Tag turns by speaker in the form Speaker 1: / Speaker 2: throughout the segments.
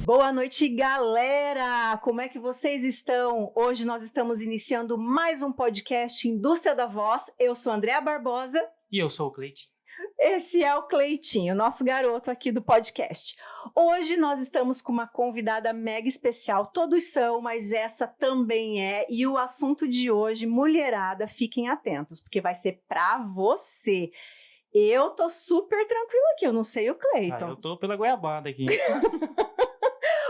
Speaker 1: Boa noite, galera! Como é que vocês estão? Hoje nós estamos iniciando mais um podcast Indústria da Voz. Eu sou a Andréa Barbosa.
Speaker 2: E eu sou o Cleitinho.
Speaker 1: Esse é o Cleitinho, nosso garoto aqui do podcast. Hoje nós estamos com uma convidada mega especial. Todos são, mas essa também é. E o assunto de hoje, mulherada, fiquem atentos, porque vai ser pra você. Eu tô super tranquila aqui, eu não sei o Cleiton.
Speaker 2: Eu tô pela goiabada aqui.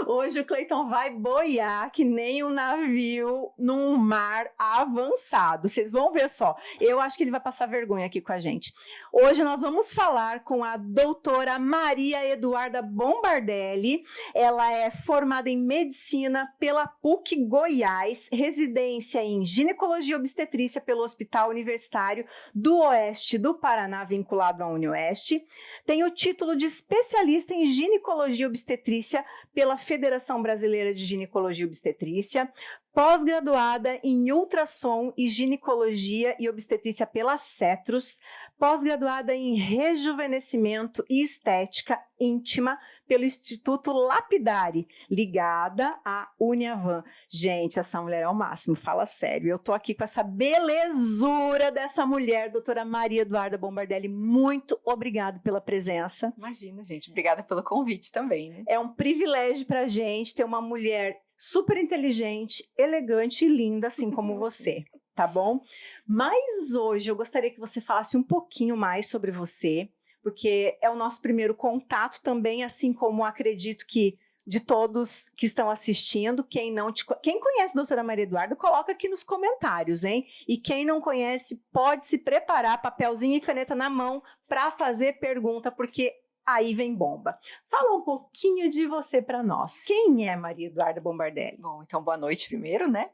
Speaker 1: Hoje o Cleiton vai boiar que nem um navio num mar avançado. Vocês vão ver só. Eu acho que ele vai passar vergonha aqui com a gente. Hoje nós vamos falar com a doutora Maria Eduarda Bombardelli. Ela é formada em medicina pela PUC Goiás, residência em ginecologia e obstetrícia pelo Hospital Universitário do Oeste do Paraná, vinculado à UniOeste. Tem o título de especialista em ginecologia e obstetrícia pela Federação Brasileira de Ginecologia e Obstetrícia, pós-graduada em ultrassom e ginecologia e obstetrícia pela Cetros, pós-graduada em rejuvenescimento e estética íntima pelo Instituto Lapidari, ligada à Uniavan. Gente, essa mulher é o máximo, fala sério. Eu tô aqui com essa belezura dessa mulher, doutora Maria Eduarda Bombardelli. Muito obrigada pela presença.
Speaker 3: Imagina, gente. Obrigada pelo convite também, né?
Speaker 1: É um privilégio pra gente ter uma mulher super inteligente, elegante e linda, assim como você, tá bom? Mas hoje eu gostaria que você falasse um pouquinho mais sobre você, porque é o nosso primeiro contato também, assim como acredito que de todos que estão assistindo, quem conhece a doutora Maria Eduarda, coloca aqui nos comentários, hein? E quem não conhece, pode se preparar, papelzinho e caneta na mão, para fazer pergunta, porque aí vem bomba. Fala um pouquinho de você para nós. Quem é Maria Eduarda Bombardelli?
Speaker 3: Bom, então boa noite primeiro, né?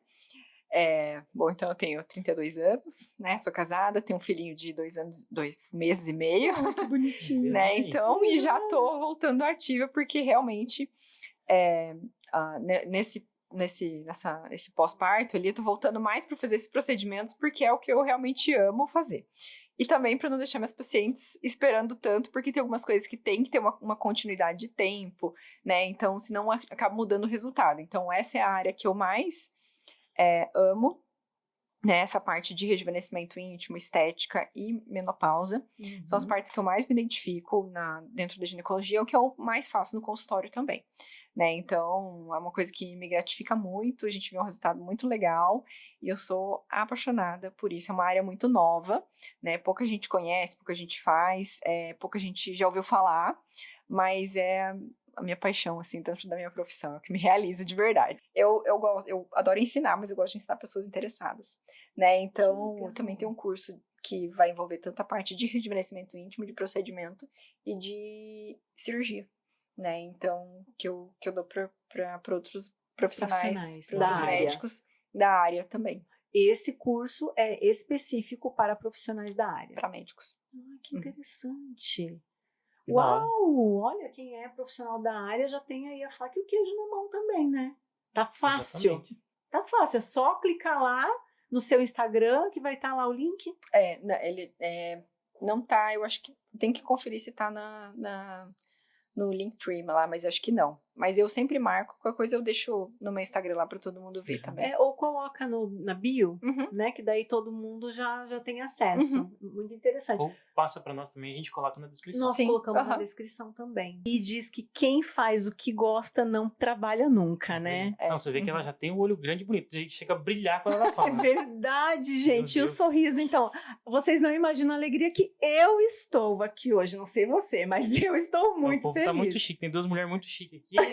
Speaker 3: Então eu tenho 32 anos, né? Sou casada, tenho um filhinho de 2 meses e meio.
Speaker 1: Oh, que bonitinho.
Speaker 3: Né? Então, e já tô voltando ativa, porque realmente nesse pós-parto ali, eu tô voltando mais para fazer esses procedimentos, porque é o que eu realmente amo fazer. E também para não deixar meus pacientes esperando tanto, porque tem algumas coisas que tem que ter uma continuidade de tempo, né? Então, senão acaba mudando o resultado. Então, essa é a área que eu mais amo, né? Essa parte de rejuvenescimento íntimo, estética e menopausa.
Speaker 1: Uhum.
Speaker 3: São as partes que eu mais me identifico dentro da ginecologia, o que eu mais faço no consultório também. Né? Então, é uma coisa que me gratifica muito, a gente vê um resultado muito legal e eu sou apaixonada por isso. É uma área muito nova, né? Pouca gente conhece, pouca gente faz, pouca gente já ouviu falar, mas é a minha paixão, assim, dentro da minha profissão, é o que me realiza de verdade. Eu adoro ensinar, mas eu gosto de ensinar pessoas interessadas, né? Então, eu também tenho um curso que vai envolver tanto a parte de rejuvenescimento íntimo, de procedimento e de cirurgia. Né, então, que eu dou para outros profissionais para outros médicos da área também.
Speaker 1: Esse curso é específico para profissionais da área.
Speaker 3: Para médicos.
Speaker 1: Que interessante.
Speaker 2: Que
Speaker 1: Uau! Olha, quem é profissional da área já tem aí a faca e o queijo na mão também, né? Tá fácil.
Speaker 2: Exatamente.
Speaker 1: Tá fácil, é só clicar lá no seu Instagram que vai estar lá o link.
Speaker 3: Ele não tá, eu acho que tem que conferir se tá no Linktree lá, mas eu acho que não. Mas eu sempre marco, qualquer coisa eu deixo no meu Instagram lá pra todo mundo ver também.
Speaker 1: Ou coloca na bio,
Speaker 3: Uhum.
Speaker 1: né? Que daí todo mundo já tem acesso.
Speaker 3: Uhum.
Speaker 1: Muito interessante.
Speaker 2: Ou passa pra nós também, a gente coloca na descrição.
Speaker 1: Nós
Speaker 3: Sim,
Speaker 1: colocamos na
Speaker 3: aham.
Speaker 1: descrição também. E diz que quem faz o que gosta não trabalha nunca, né?
Speaker 2: Não, você vê que ela já tem um olho grande e bonito, a gente chega a brilhar quando ela
Speaker 1: É
Speaker 2: fala.
Speaker 1: verdade, gente. E o
Speaker 2: Deus.
Speaker 1: sorriso, então. Vocês não imaginam a alegria que eu estou aqui hoje. Não sei você, mas eu estou
Speaker 2: O
Speaker 1: muito
Speaker 2: povo
Speaker 1: feliz.
Speaker 2: tá muito chique, tem duas mulheres muito chiques aqui.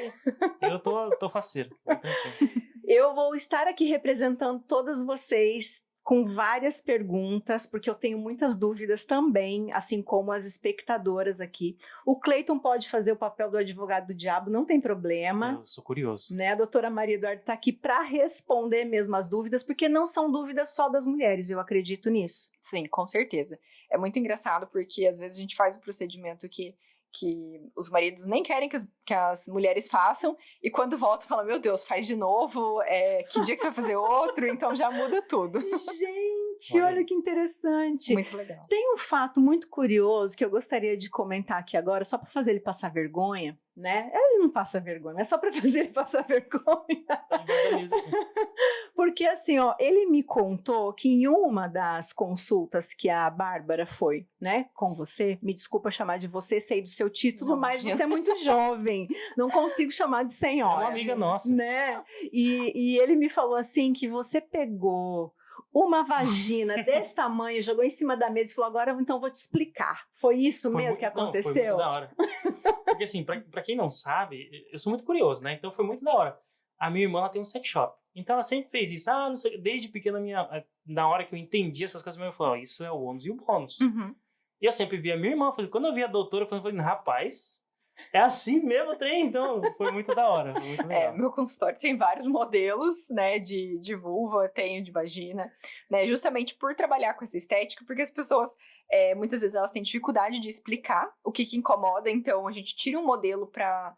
Speaker 2: Eu tô faceiro.
Speaker 1: Eu vou estar aqui representando todas vocês com várias perguntas, porque eu tenho muitas dúvidas também, assim como as espectadoras aqui. O Cleiton pode fazer o papel do advogado do diabo, não tem problema.
Speaker 2: Eu sou curioso.
Speaker 1: Né? A doutora Maria Eduarda está aqui para responder mesmo as dúvidas, porque não são dúvidas só das mulheres, eu acredito nisso.
Speaker 3: Sim, com certeza. É muito engraçado porque às vezes a gente faz um procedimento que que os maridos nem querem que as mulheres façam, e quando voltam falam, meu Deus, faz de novo, que dia que você vai fazer outro? Então já muda tudo.
Speaker 1: Gente, olha que interessante.
Speaker 3: Muito legal.
Speaker 1: Tem um fato muito curioso que eu gostaria de comentar aqui agora, só para fazer ele passar vergonha, né? Ele não passa vergonha, é só para fazer ele passar vergonha. Porque assim, ó, ele me contou que em uma das consultas que a Bárbara foi, né, com você, me desculpa chamar de você, sei do seu título,
Speaker 3: Não,
Speaker 1: mas
Speaker 3: imagina.
Speaker 1: você é muito jovem, não consigo chamar de
Speaker 2: É
Speaker 1: senhora.
Speaker 2: uma amiga nossa.
Speaker 1: Né? E ele me falou assim que você pegou uma vagina desse tamanho, jogou em cima da mesa e falou, agora então vou te explicar. Foi isso mesmo que
Speaker 2: Não, foi
Speaker 1: aconteceu?
Speaker 2: muito da hora. Porque assim, pra quem não sabe, eu sou muito curioso, né? Então foi muito da hora. A minha irmã, ela tem um sex shop. Então ela sempre fez isso. Não sei, desde pequena, na hora que eu entendi essas coisas, eu falei, isso é o ônus e o bônus.
Speaker 3: Uhum.
Speaker 2: E eu sempre via a minha irmã fazer. Quando eu vi a doutora, eu falei, rapaz, é assim mesmo o trem. Então foi muito da hora. Foi muito legal.
Speaker 3: Meu consultório tem vários modelos, né, de vulva, tenho de vagina, né, justamente por trabalhar com essa estética, porque as pessoas, muitas vezes elas têm dificuldade de explicar o que incomoda, então a gente tira um modelo para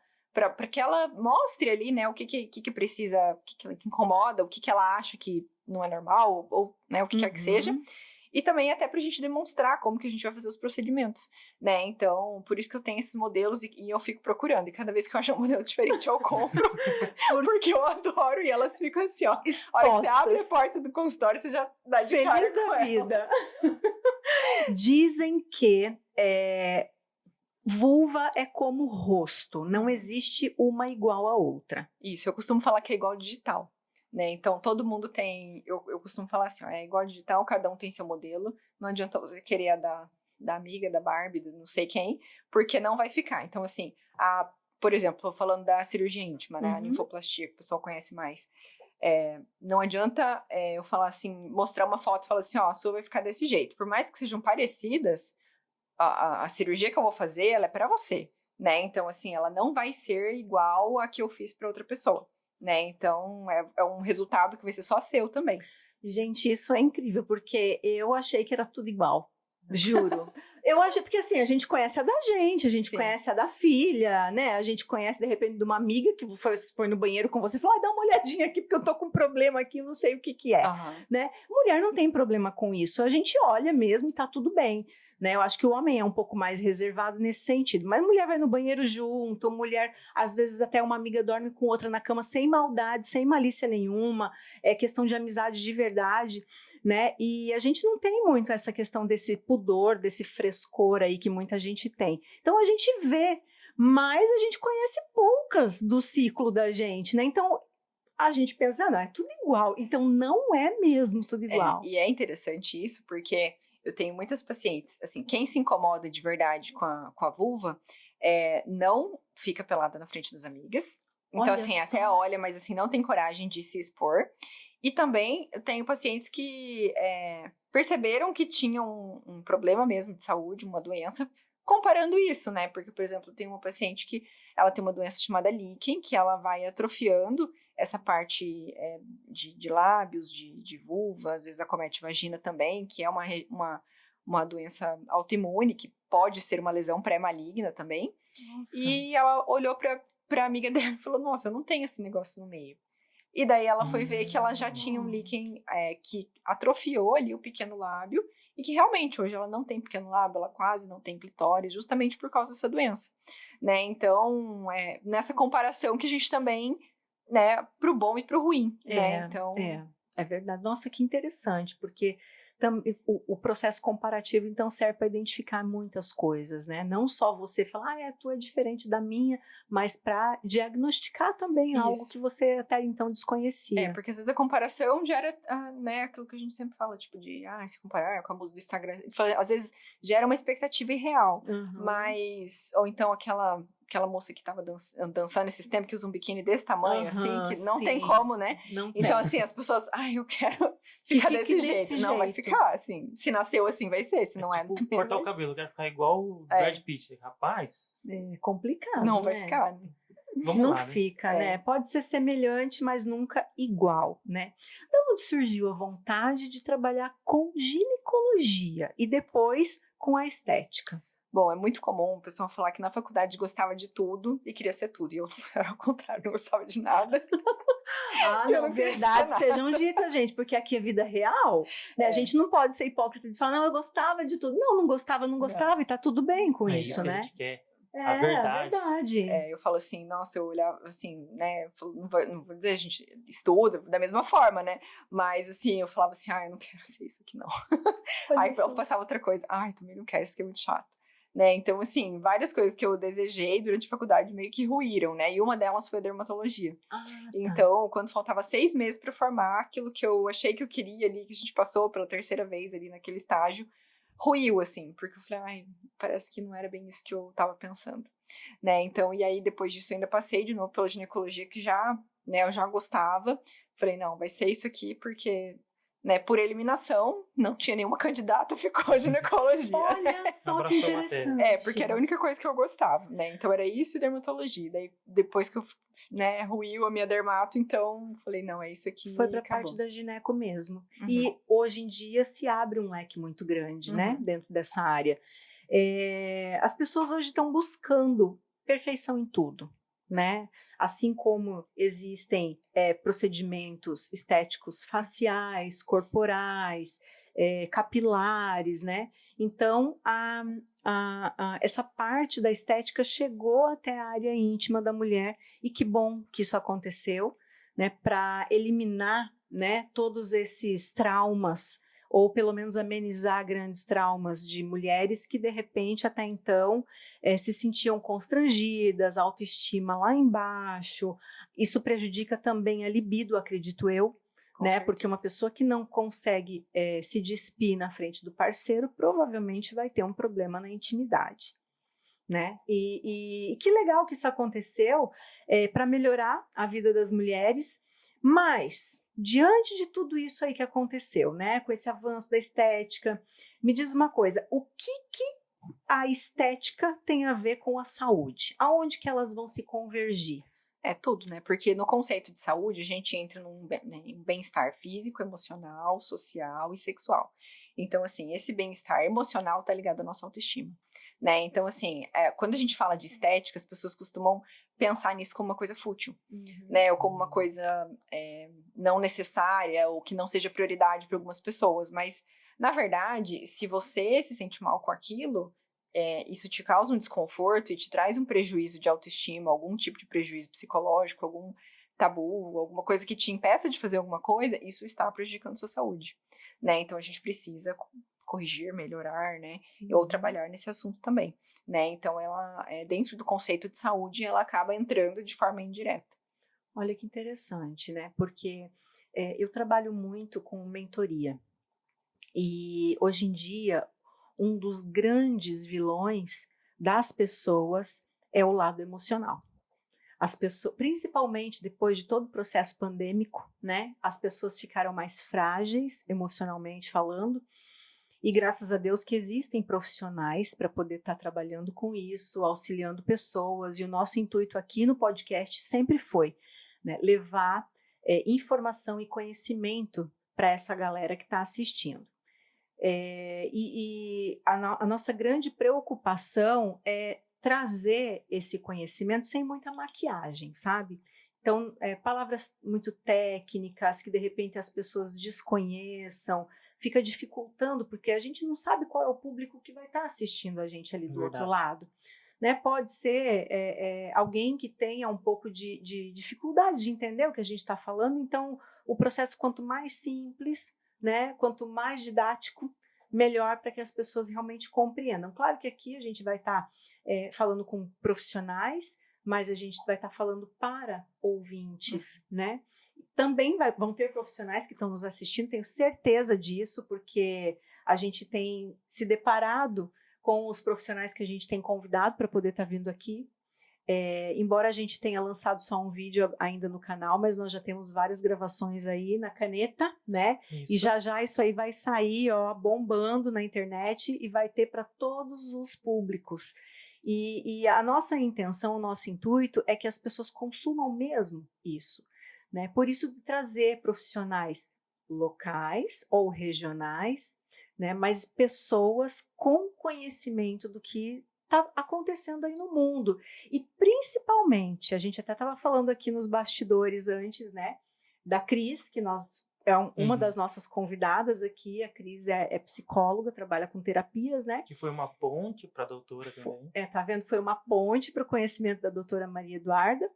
Speaker 3: que ela mostre ali, né, o que precisa, que incomoda, o que ela acha que não é normal, ou né, o que quer que seja. E também até pra gente demonstrar como que a gente vai fazer os procedimentos, né? Então, por isso que eu tenho esses modelos e eu fico procurando. E cada vez que eu acho um modelo diferente, eu compro. Porque eu adoro. E elas ficam assim, ó. A hora que você abre a porta do consultório, você já dá de cara
Speaker 1: Feliz
Speaker 3: com
Speaker 1: da
Speaker 3: elas.
Speaker 1: vida. Dizem que vulva é como rosto. Não existe uma igual à outra.
Speaker 3: Isso, eu costumo falar que é igual digital. Né? Então, todo mundo tem... Eu costumo falar assim, ó, é igual digital, cada um tem seu modelo. Não adianta você querer a da amiga, da Barbie, do não sei quem, porque não vai ficar. Então, assim, por exemplo, falando da cirurgia íntima, né? A ninfoplastia, que o pessoal conhece mais. Não adianta eu falar assim, mostrar uma foto e falar assim, ó, a sua vai ficar desse jeito. Por mais que sejam parecidas, a cirurgia que eu vou fazer, ela é pra você, né? Então, assim, ela não vai ser igual a que eu fiz pra outra pessoa. Né? Então, é um resultado que vai ser só seu também.
Speaker 1: Gente, isso é incrível, porque eu achei que era tudo igual. Juro. Eu acho, porque assim, a gente conhece a da gente, a gente
Speaker 3: Sim.
Speaker 1: conhece a da filha, né? A gente conhece, de repente, de uma amiga que foi no banheiro com você e falou, dá uma olhadinha aqui, porque eu tô com um problema aqui, não sei o que é. Né? Mulher não tem problema com isso, a gente olha mesmo e tá tudo bem. Né? Eu acho que o homem é um pouco mais reservado nesse sentido, mas mulher vai no banheiro junto, mulher, às vezes até uma amiga dorme com outra na cama sem maldade, sem malícia nenhuma, é questão de amizade de verdade, né? E a gente não tem muito essa questão desse pudor, desse frescor aí que muita gente tem. Então a gente vê, mas a gente conhece poucas do ciclo da gente, né? Então a gente pensa, não, é tudo igual. Então não é mesmo tudo igual.
Speaker 3: E é interessante isso, porque eu tenho muitas pacientes, assim, quem se incomoda de verdade com a vulva, não fica pelada na frente das amigas. Então,
Speaker 1: Olha
Speaker 3: assim,
Speaker 1: só.
Speaker 3: até olha, mas assim, não tem coragem de se expor. E também eu tenho pacientes que perceberam que tinham um problema mesmo de saúde, uma doença, comparando isso, né? Porque, por exemplo, tem uma paciente que ela tem uma doença chamada líquen, que ela vai atrofiando essa parte de lábios, de vulva, às vezes acomete vagina também, que é uma doença autoimune, que pode ser uma lesão pré-maligna também.
Speaker 1: Nossa.
Speaker 3: E ela olhou pra amiga dela e falou, nossa, eu não tenho esse negócio no meio. E daí ela foi ver que ela já tinha um líquen que atrofiou ali o pequeno lábio, e que realmente hoje ela não tem pequeno lábio, ela quase não tem clitóris, justamente por causa dessa doença. Né? Então, nessa comparação que a gente também, né, pro bom e pro ruim, né? Então...
Speaker 1: É verdade. Nossa, que interessante, porque o processo comparativo, então, serve para identificar muitas coisas, né? Não só você falar, a tua é diferente da minha, mas para diagnosticar também algo que você até então desconhecia.
Speaker 3: Porque às vezes a comparação gera, né, aquilo que a gente sempre fala, tipo de, se comparar com a música do Instagram, às vezes gera uma expectativa irreal, mas, ou então aquela moça que tava dançando esses tempos, que usa um biquíni desse tamanho, assim, que não tem como, né? Então, assim, as pessoas, eu quero ficar desse jeito. Não, vai ficar, assim, se nasceu assim, vai ser, se não é...
Speaker 2: Cortar o cabelo, eu quero ficar igual o Brad Pitt, rapaz.
Speaker 1: É complicado,
Speaker 3: não,
Speaker 1: né?
Speaker 3: vai ficar, né?
Speaker 2: Vamos
Speaker 1: não
Speaker 2: lá, né?
Speaker 1: fica, né? Pode ser semelhante, mas nunca igual, né? De onde surgiu a vontade de trabalhar com ginecologia e depois com a estética?
Speaker 3: Bom, é muito comum o pessoal falar que na faculdade gostava de tudo e queria ser tudo. E eu era ao contrário, não gostava de nada.
Speaker 1: Ah,
Speaker 3: Eu
Speaker 1: não,
Speaker 3: não queria ser
Speaker 1: verdades
Speaker 3: nada.
Speaker 1: sejam ditas, gente, porque aqui é vida real, né? A
Speaker 3: É.
Speaker 1: gente não pode ser hipócrita e falar, não, eu gostava de tudo. Não, não gostava, não gostava, e tá tudo bem com
Speaker 2: É
Speaker 1: isso,
Speaker 2: isso que a
Speaker 1: né?
Speaker 2: gente quer.
Speaker 1: É,
Speaker 2: A verdade.
Speaker 1: verdade.
Speaker 3: Eu falo assim, nossa, eu olhava assim, né? Não vou dizer, a gente estuda da mesma forma, né? Mas assim, eu falava assim, eu não quero ser isso aqui, não.
Speaker 1: Olha
Speaker 3: Aí
Speaker 1: só.
Speaker 3: eu passava outra coisa, também não quero, isso aqui é muito chato. Né? Então, assim, várias coisas que eu desejei durante a faculdade meio que ruíram, né? E uma delas foi a dermatologia.
Speaker 1: Ah, tá.
Speaker 3: Então, quando faltava 6 meses para formar, aquilo que eu achei que eu queria ali, que a gente passou pela terceira vez ali naquele estágio, ruiu, assim, porque eu falei, parece que não era bem isso que eu tava pensando, né? Então, e aí depois disso eu ainda passei de novo pela ginecologia, que já, né, eu já gostava. Falei, não, vai ser isso aqui, porque, né, por eliminação, não tinha nenhuma candidata, ficou a ginecologia.
Speaker 1: Olha só que
Speaker 2: Abraçou a matéria.
Speaker 1: interessante.
Speaker 3: Porque era a única coisa que eu gostava, né? Então era isso e dermatologia. Daí depois que eu, né, ruiu a minha dermato, então falei, não, é isso aqui.
Speaker 1: Foi para a
Speaker 3: acabou.
Speaker 1: parte da gineco mesmo.
Speaker 3: Uhum.
Speaker 1: E hoje em dia se abre um leque muito grande, né, dentro dessa área. As pessoas hoje estão buscando perfeição em tudo, né? Assim como existem procedimentos estéticos faciais, corporais, capilares, né? Então, essa parte da estética chegou até a área íntima da mulher, e que bom que isso aconteceu, né, para eliminar, né, todos esses traumas, ou pelo menos amenizar grandes traumas de mulheres que de repente até então se sentiam constrangidas, autoestima lá embaixo. Isso prejudica também a libido, acredito eu, né? Porque uma pessoa que não consegue se despir na frente do parceiro provavelmente vai ter um problema na intimidade. Né? E que legal que isso aconteceu para melhorar a vida das mulheres, mas diante de tudo isso aí que aconteceu, né, com esse avanço da estética, me diz uma coisa, o que a estética tem a ver com a saúde? Aonde que elas vão se convergir?
Speaker 3: É tudo, né? Porque no conceito de saúde a gente entra num bem-estar físico, emocional, social e sexual. Então, assim, esse bem-estar emocional está ligado à nossa autoestima, né? Então, assim, quando a gente fala de estética, as pessoas costumam pensar nisso como uma coisa fútil, né? Ou como uma coisa não necessária, ou que não seja prioridade para algumas pessoas. Mas, na verdade, se você se sente mal com aquilo, isso te causa um desconforto e te traz um prejuízo de autoestima, algum tipo de prejuízo psicológico, algum tabu, alguma coisa que te impeça de fazer alguma coisa, isso está prejudicando sua saúde, né? Então a gente precisa corrigir, melhorar, né? Ou trabalhar nesse assunto também, né? Então ela, dentro do conceito de saúde, ela acaba entrando de forma indireta.
Speaker 1: Olha que interessante, né? Porque eu trabalho muito com mentoria, e hoje em dia um dos grandes vilões das pessoas é o lado emocional. As pessoas, principalmente depois de todo o processo pandêmico, né? As pessoas ficaram mais frágeis emocionalmente falando, e graças a Deus que existem profissionais para poder estar trabalhando com isso, auxiliando pessoas, e o nosso intuito aqui no podcast sempre foi, né, levar informação e conhecimento para essa galera que está assistindo. A nossa grande preocupação é trazer esse conhecimento sem muita maquiagem, sabe? Então, palavras muito técnicas que de repente as pessoas desconheçam, fica dificultando, porque a gente não sabe qual é o público que vai estar assistindo a gente ali do outro lado. Né? Pode ser alguém que tenha um pouco de dificuldade de entender o que a gente está falando, então o processo, quanto mais simples, né, quanto mais didático, melhor, para que as pessoas realmente compreendam. Claro que aqui a gente vai estar falando com profissionais, mas a gente vai estar falando para ouvintes, né? Também vão ter profissionais que estão nos assistindo, tenho certeza disso, porque a gente tem se deparado com os profissionais que a gente tem convidado para poder estar vindo aqui. Embora a gente tenha lançado só um vídeo ainda no canal, mas nós já temos várias gravações aí na caneta, né? Isso. E já isso aí vai sair, ó, bombando na internet, e vai ter para todos os públicos. E a nossa intenção, o nosso intuito é que as pessoas consumam mesmo isso, né? Por isso, trazer profissionais locais ou regionais, né? Mas pessoas com conhecimento do que está acontecendo aí no mundo. E principalmente, a gente até estava falando aqui nos bastidores antes, né? Da Cris, que uma das nossas convidadas aqui. A Cris é psicóloga, trabalha com terapias, né?
Speaker 2: Que foi uma ponte para a doutora também.
Speaker 1: Tá vendo? Foi uma ponte para o conhecimento da doutora Maria Eduarda.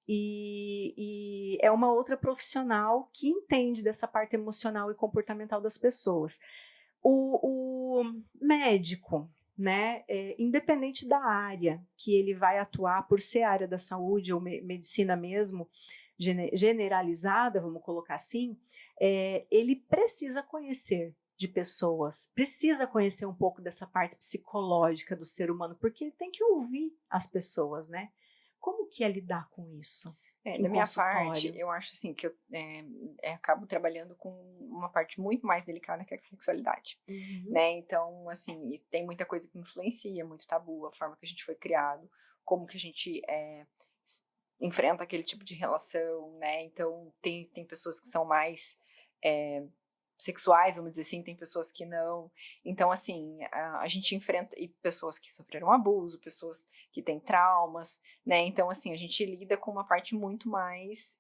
Speaker 1: E é uma outra profissional que entende dessa parte emocional e comportamental das pessoas. O médico, né, independente da área que ele vai atuar, por ser área da saúde ou medicina mesmo, generalizada, vamos colocar assim, ele precisa conhecer de pessoas, precisa conhecer um pouco dessa parte psicológica do ser humano, porque ele tem que ouvir as pessoas, né? Como que é lidar com isso?
Speaker 3: Da minha parte, eu acho assim que eu acabo trabalhando com uma parte muito mais delicada que a sexualidade, né? Então, assim, tem muita coisa que influencia, muito tabu, a forma que a gente foi criado, como que a gente enfrenta aquele tipo de relação, né? Então, tem pessoas que são mais sexuais, vamos dizer assim, tem pessoas que não. Então, assim, a gente enfrenta pessoas que sofreram abuso, pessoas que têm traumas, né? Então, assim, a gente lida com uma parte muito mais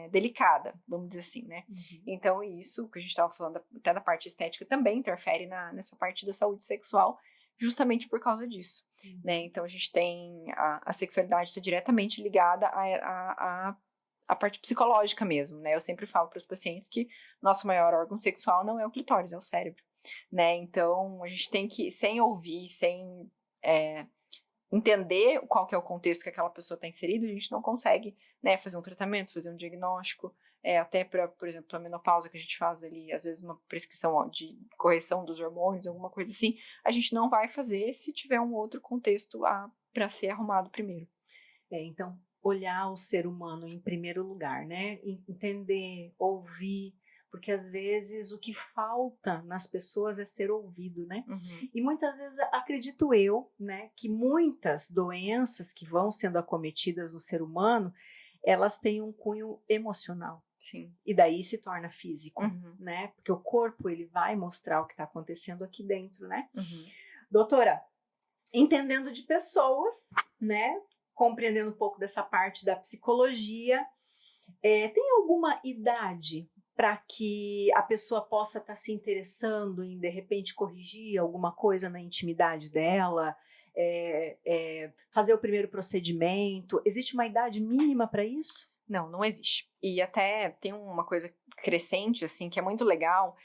Speaker 3: delicada, vamos dizer assim, né? Então, isso que a gente estava falando, até da parte estética, também interfere nessa parte da saúde sexual, justamente por causa disso, né? Então, a gente tem a sexualidade está diretamente ligada a parte psicológica mesmo, né? Eu sempre falo para os pacientes que nosso maior órgão sexual não é o clitóris, é o cérebro, né? Então, a gente tem que, sem ouvir, sem entender qual que é o contexto que aquela pessoa está inserida, a gente não consegue, né, fazer um tratamento, fazer um diagnóstico, até para, por exemplo, a menopausa que a gente faz ali, às vezes uma prescrição de correção dos hormônios, alguma coisa assim, a gente não vai fazer se tiver um outro contexto para ser arrumado primeiro.
Speaker 1: Então, olhar o ser humano em primeiro lugar, né? Entender, ouvir, porque às vezes o que falta nas pessoas é ser ouvido, né? E muitas vezes acredito eu, né, que muitas doenças que vão sendo acometidas no ser humano, elas têm um cunho emocional.
Speaker 3: Sim.
Speaker 1: E daí se torna físico, né? Porque o corpo, ele vai mostrar o que está acontecendo aqui dentro, né? Doutora, entendendo de pessoas, né? Compreendendo um pouco dessa parte da psicologia, tem alguma idade para que a pessoa possa estar se interessando em, de repente, corrigir alguma coisa na intimidade dela, fazer o primeiro procedimento? Existe uma idade mínima para isso?
Speaker 3: Não existe. E até tem uma coisa crescente, assim, que é muito legal,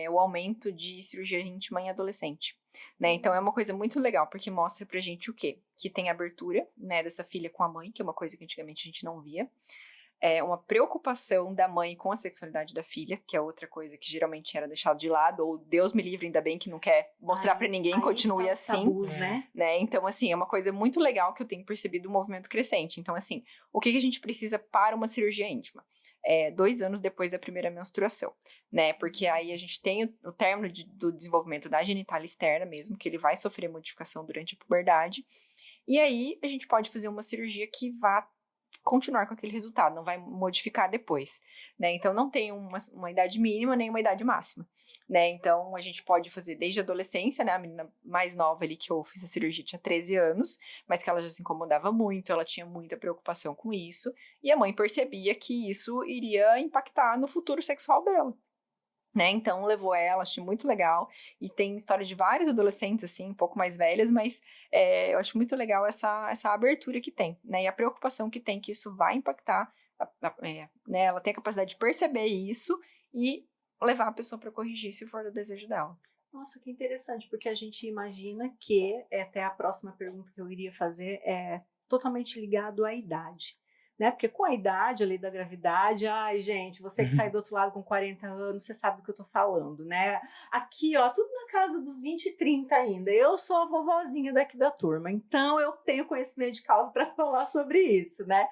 Speaker 3: o aumento de cirurgia íntima em adolescente. Né? Então é uma coisa muito legal, porque mostra pra gente o quê? Que tem abertura, né, dessa filha com a mãe, que é uma coisa que antigamente a gente não via. Uma preocupação da mãe com a sexualidade da filha, que é outra coisa que geralmente era deixada de lado, ou Deus me livre, ainda bem que não quer mostrar pra ninguém, continue assim.
Speaker 1: Tabus, né?
Speaker 3: Então, assim, é uma coisa muito legal que eu tenho percebido um movimento crescente. Então, assim, o que a gente precisa para uma cirurgia íntima? 2 anos depois da primeira menstruação, né? Porque aí a gente tem o término do desenvolvimento da genitália externa mesmo, que ele vai sofrer modificação durante a puberdade. E aí a gente pode fazer uma cirurgia que vá continuar com aquele resultado, não vai modificar depois, né? Então não tem uma idade mínima nem uma idade máxima, né? Então a gente pode fazer desde a adolescência, né? A menina mais nova ali que eu fiz a cirurgia tinha 13 anos, mas que ela já se incomodava muito, ela tinha muita preocupação com isso, e a mãe percebia que isso iria impactar no futuro sexual dela. Né, então levou ela, achei muito legal, e tem história de vários adolescentes, assim, um pouco mais velhas, mas eu acho muito legal essa abertura que tem, né, e a preocupação que tem que isso vai impactar, né, ela tem a capacidade de perceber isso e levar a pessoa para corrigir se for do desejo dela.
Speaker 1: Nossa, que interessante, porque a gente imagina que, até a próxima pergunta que eu iria fazer, é totalmente ligado à idade. Né? Porque com a idade ali da gravidade, ai gente, você que está aí do outro lado com 40 anos, você sabe do que eu tô falando, né? Aqui, ó, tudo na casa dos 20 e 30 ainda. Eu sou a vovozinha daqui da turma, então eu tenho conhecimento de causa para falar sobre isso, né?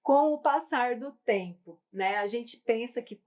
Speaker 1: Com o passar do tempo, né? A gente pensa que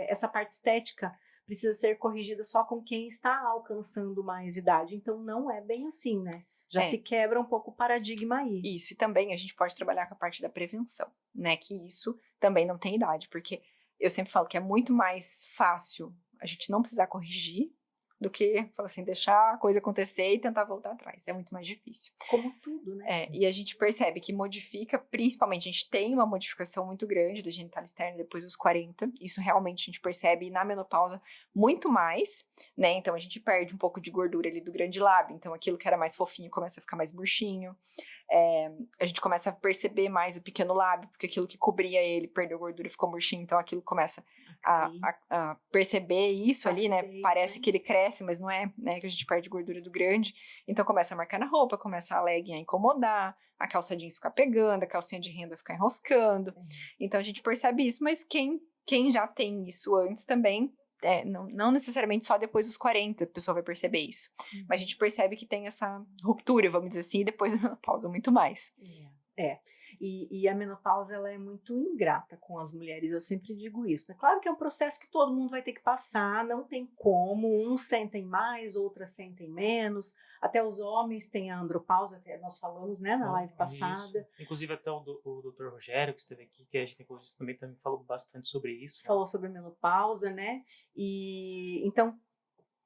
Speaker 1: essa parte estética precisa ser corrigida só com quem está alcançando mais idade, então não é bem assim, né? Já se quebra um pouco o paradigma aí.
Speaker 3: Isso, e também a gente pode trabalhar com a parte da prevenção, né? Que isso também não tem idade, porque eu sempre falo que é muito mais fácil a gente não precisar corrigir do que, fala assim, deixar a coisa acontecer e tentar voltar atrás. É muito mais difícil.
Speaker 1: Como tudo, né?
Speaker 3: E a gente percebe que modifica, principalmente, a gente tem uma modificação muito grande da genitália externa depois dos 40. Isso realmente a gente percebe na menopausa muito mais, né? Então a gente perde um pouco de gordura ali do grande lábio. Então aquilo que era mais fofinho começa a ficar mais murchinho. A gente começa a perceber mais o pequeno lábio, porque aquilo que cobria ele perdeu gordura, ficou murchinho, então aquilo começa a perceber isso ali, né? Parece que ele cresce, mas não é, né? Que a gente perde gordura do grande, então começa a marcar na roupa, começa a legging a incomodar, a calça jeans ficar pegando, a calcinha de renda ficar enroscando, então a gente percebe isso, mas quem já tem isso antes também, não necessariamente só depois dos 40 a pessoa vai perceber isso. Mas a gente percebe que tem essa ruptura, vamos dizer assim, e depois da menopausa muito mais.
Speaker 1: E a menopausa, ela é muito ingrata com as mulheres, eu sempre digo isso, né? Claro que é um processo que todo mundo vai ter que passar, não tem como, uns sentem mais, outras sentem menos, até os homens têm a andropausa, até nós falamos, né, na live passada.
Speaker 2: Isso. Inclusive até o Dr. Rogério, que esteve aqui, que é ginecologista, também falou bastante sobre isso. Né?
Speaker 1: Falou sobre a menopausa, né, e então,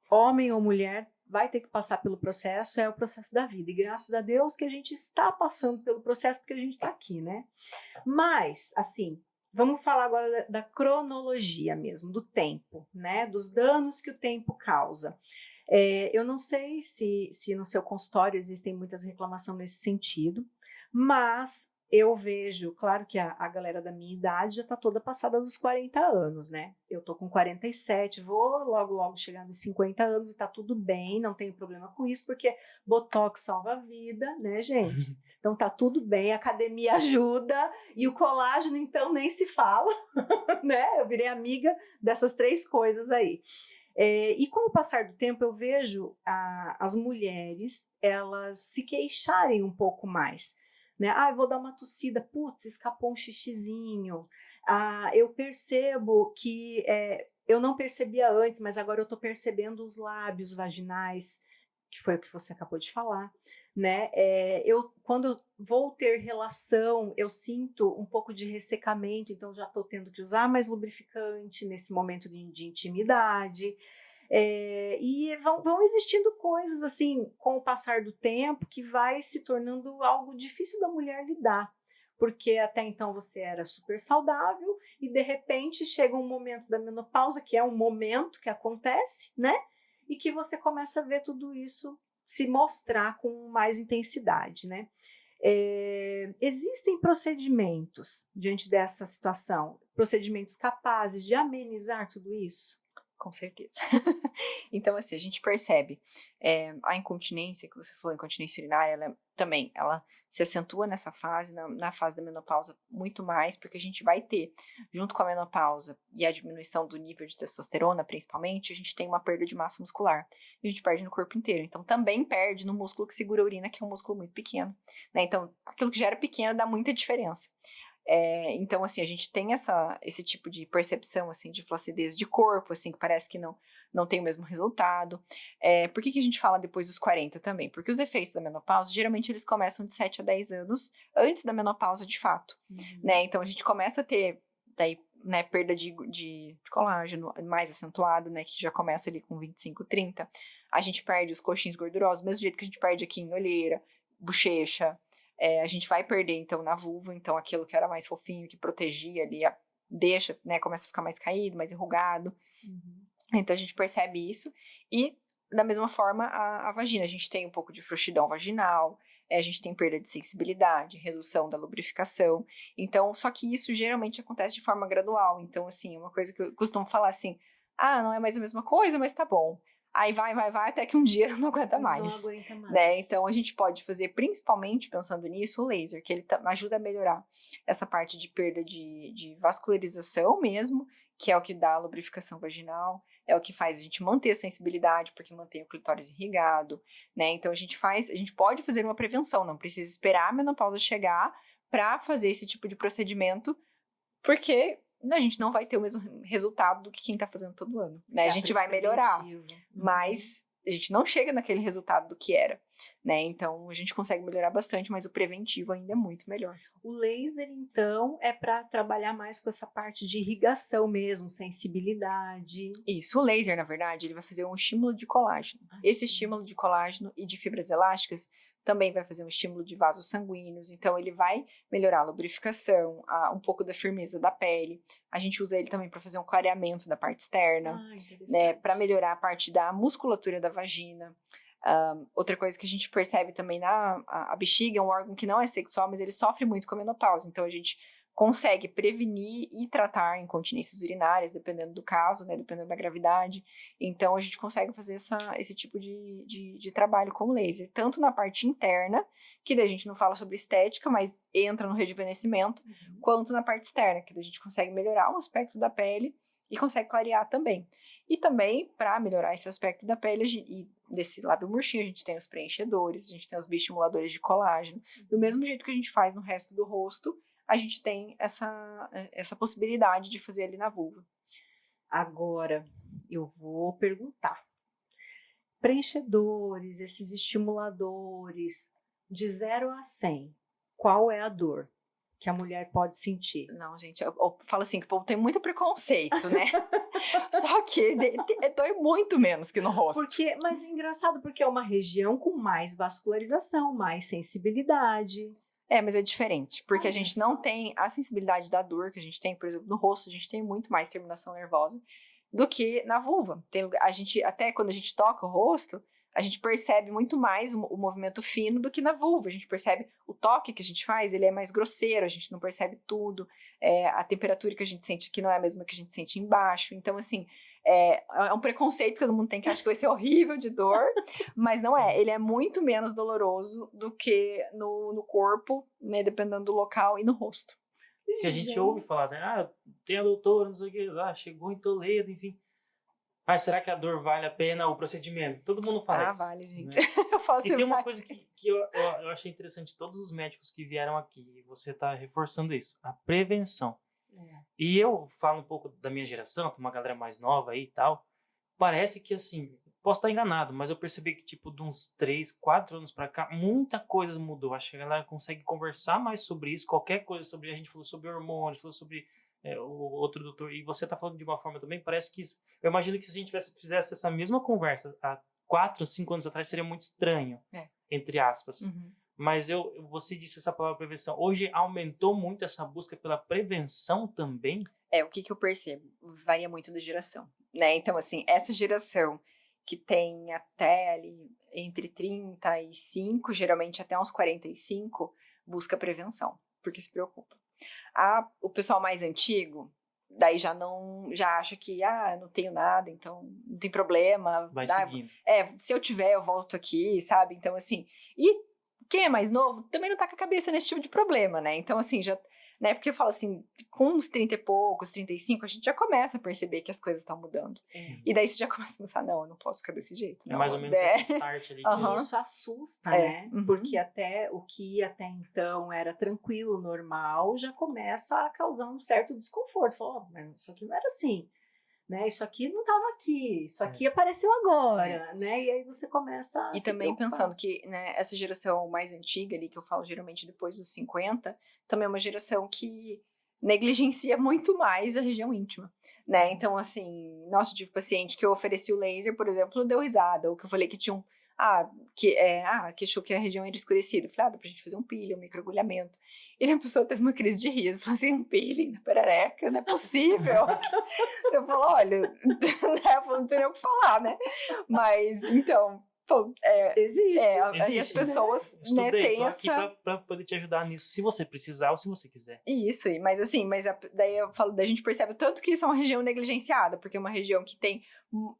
Speaker 1: homem ou mulher, vai ter que passar pelo processo, é o processo da vida. E graças a Deus que a gente está passando pelo processo, porque a gente está aqui, né? Mas, assim, vamos falar agora da cronologia mesmo, do tempo, né? Dos danos que o tempo causa. Eu não sei se no seu consultório existem muitas reclamações nesse sentido, mas eu vejo, claro que a galera da minha idade já está toda passada dos 40 anos, né? Eu tô com 47, vou logo chegar nos 50 anos e tá tudo bem, não tenho problema com isso, porque Botox salva a vida, né, gente? Então tá tudo bem, a academia ajuda, e o colágeno, então, nem se fala, né? Eu virei amiga dessas 3 coisas aí. E com o passar do tempo, eu vejo as mulheres, elas se queixarem um pouco mais, né? Eu vou dar uma tossida, putz, escapou um xixizinho. Eu percebo que eu não percebia antes, mas agora eu estou percebendo os lábios vaginais, que foi o que você acabou de falar, né? Quando eu vou ter relação, eu sinto um pouco de ressecamento, então já estou tendo que usar mais lubrificante nesse momento de intimidade. E vão existindo coisas assim com o passar do tempo que vai se tornando algo difícil da mulher lidar, porque até então você era super saudável e de repente chega um momento da menopausa, que é um momento que acontece, né? E que você começa a ver tudo isso se mostrar com mais intensidade, né? Existem procedimentos diante dessa situação, procedimentos capazes de amenizar tudo isso?
Speaker 3: Com certeza. Então, assim, a gente percebe a incontinência, que você falou, incontinência urinária, ela se acentua nessa fase, na fase da menopausa, muito mais, porque a gente vai ter, junto com a menopausa e a diminuição do nível de testosterona, principalmente, a gente tem uma perda de massa muscular. E a gente perde no corpo inteiro. Então, também perde no músculo que segura a urina, que é um músculo muito pequeno, né? Então, aquilo que já era pequeno dá muita diferença. Então, assim, a gente tem esse tipo de percepção, assim, de flacidez de corpo, assim, que parece que não tem o mesmo resultado. Por que a gente fala depois dos 40 também? Porque os efeitos da menopausa, geralmente, eles começam de 7 a 10 anos antes da menopausa, de fato, né? Então, a gente começa a ter, daí, né, perda de colágeno mais acentuado, né, que já começa ali com 25, 30. A gente perde os coxins gordurosos, do mesmo jeito que a gente perde aqui em olheira, bochecha. A gente vai perder, então, na vulva, então, aquilo que era mais fofinho, que protegia ali, deixa, né, começa a ficar mais caído, mais enrugado. Então, a gente percebe isso. E, da mesma forma, a vagina. A gente tem um pouco de frouxidão vaginal, a gente tem perda de sensibilidade, redução da lubrificação. Então, só que isso geralmente acontece de forma gradual. Então, assim, uma coisa que eu costumo falar assim, não é mais a mesma coisa, mas tá bom. Aí vai, até que um dia não aguenta mais.
Speaker 1: Não aguenta mais.
Speaker 3: Né? Então, a gente pode fazer, principalmente pensando nisso, o laser, que ele ajuda a melhorar essa parte de perda de vascularização mesmo, que é o que dá a lubrificação vaginal, é o que faz a gente manter a sensibilidade, porque mantém o clitóris irrigado, né? Então, a gente pode fazer uma prevenção, não precisa esperar a menopausa chegar para fazer esse tipo de procedimento, porque a gente não vai ter o mesmo resultado do que quem está fazendo todo ano, né? A gente vai melhorar, mas a gente não chega naquele resultado do que era, né? Então, a gente consegue melhorar bastante, mas o preventivo ainda é muito melhor.
Speaker 1: O laser, então, é para trabalhar mais com essa parte de irrigação mesmo, sensibilidade.
Speaker 3: Isso, o laser, na verdade, ele vai fazer um estímulo de colágeno. Esse estímulo de colágeno e de fibras elásticas também vai fazer um estímulo de vasos sanguíneos, então ele vai melhorar a lubrificação, um pouco da firmeza da pele. A gente usa ele também para fazer um clareamento da parte externa, né, para melhorar a parte da musculatura da vagina. Outra coisa que a gente percebe também a bexiga é um órgão que não é sexual, mas ele sofre muito com a menopausa, então a gente consegue prevenir e tratar incontinências urinárias, dependendo do caso, né, dependendo da gravidade. Então, a gente consegue fazer esse tipo de trabalho com laser, tanto na parte interna, que daí a gente não fala sobre estética, mas entra no rejuvenescimento, quanto na parte externa, que daí a gente consegue melhorar o aspecto da pele e consegue clarear também. E também, para melhorar esse aspecto da pele e desse lábio murchinho, a gente tem os preenchedores, a gente tem os bioestimuladores de colágeno. Do mesmo jeito que a gente faz no resto do rosto, a gente tem essa possibilidade de fazer ali na vulva.
Speaker 1: Agora, eu vou perguntar. Preenchedores, esses estimuladores, de 0 a 100, qual é a dor que a mulher pode sentir?
Speaker 3: Não, gente, eu falo assim, que o povo tem muito preconceito, né? Só que dói muito menos que no rosto.
Speaker 1: Mas é engraçado, porque é uma região com mais vascularização, mais sensibilidade.
Speaker 3: Mas é diferente, porque a gente não tem a sensibilidade da dor que a gente tem, por exemplo, no rosto, a gente tem muito mais terminação nervosa do que na vulva. Até quando a gente toca o rosto, a gente percebe muito mais o movimento fino do que na vulva. A gente percebe o toque que a gente faz, ele é mais grosseiro, a gente não percebe tudo. A temperatura que a gente sente aqui não é a mesma que a gente sente embaixo. Então, assim, é um preconceito que todo mundo tem, que acha que vai ser horrível de dor, mas não é. Ele é muito menos doloroso do que no corpo, né, dependendo do local, e no rosto.
Speaker 2: Que a gente ouve falar, né? Tem a doutora, não sei o que, chegou em Toledo, enfim. Mas será que a dor vale a pena o procedimento? Todo mundo fala isso.
Speaker 3: Vale, gente.
Speaker 2: Né?
Speaker 3: Eu falo assim,
Speaker 2: e tem uma coisa que eu achei interessante, todos os médicos que vieram aqui, você está reforçando isso, a prevenção. E eu falo um pouco da minha geração, tem uma galera mais nova aí e tal, parece que assim, posso estar enganado, mas eu percebi que tipo de uns 3, 4 anos pra cá, muita coisa mudou. Acho que a galera consegue conversar mais sobre isso, qualquer coisa sobre, a gente falou sobre hormônios, falou sobre o outro doutor, e você tá falando de uma forma também, parece que eu imagino que se a gente fizesse essa mesma conversa há 4, 5 anos atrás, seria muito estranho, entre aspas. Mas você disse essa palavra prevenção. Hoje aumentou muito essa busca pela prevenção também?
Speaker 3: O que eu percebo? Varia muito da geração, né? Então, assim, essa geração que tem até ali entre 35, geralmente até uns 45, busca prevenção, porque se preocupa. O pessoal mais antigo, daí já acha que, não tenho nada, então não tem problema.
Speaker 2: Vai seguindo.
Speaker 3: Se eu tiver, eu volto aqui, sabe? Então, assim, e quem é mais novo também não tá com a cabeça nesse tipo de problema, né? Então, assim, já, né? Porque eu falo assim, com uns 30 e poucos, 35, a gente já começa a perceber que as coisas estão mudando. E daí você já começa a pensar, não, eu não posso ficar desse jeito. Não.
Speaker 2: Mais ou menos esse start ali.
Speaker 1: E isso assusta, né? Porque até o que até então era tranquilo, normal, já começa a causar um certo desconforto. Fala, mas isso aqui não era assim. Né? Isso aqui não estava aqui, isso aqui apareceu agora, né? E aí você começa a
Speaker 3: E também pensando que, né, essa geração mais antiga ali, que eu falo geralmente depois dos 50, também é uma geração que negligencia muito mais a região íntima, né? Então, assim, nossa, tive paciente que eu ofereci o laser, por exemplo, deu risada, ou que eu falei que tinha que achou que a região era escurecida. Eu falei, dá pra gente fazer um peeling, um microagulhamento. E a pessoa teve uma crise de riso. Falou assim, um peeling na perereca, não é possível. Eu falo, olha, não tem nem o que falar, né? Mas, então,
Speaker 1: existe.
Speaker 3: E as pessoas, né, têm essa...
Speaker 2: aqui pra poder te ajudar nisso, se você precisar ou se você quiser.
Speaker 3: Isso, mas assim, daí eu falo, daí a gente percebe tanto que isso é uma região negligenciada, porque é uma região que tem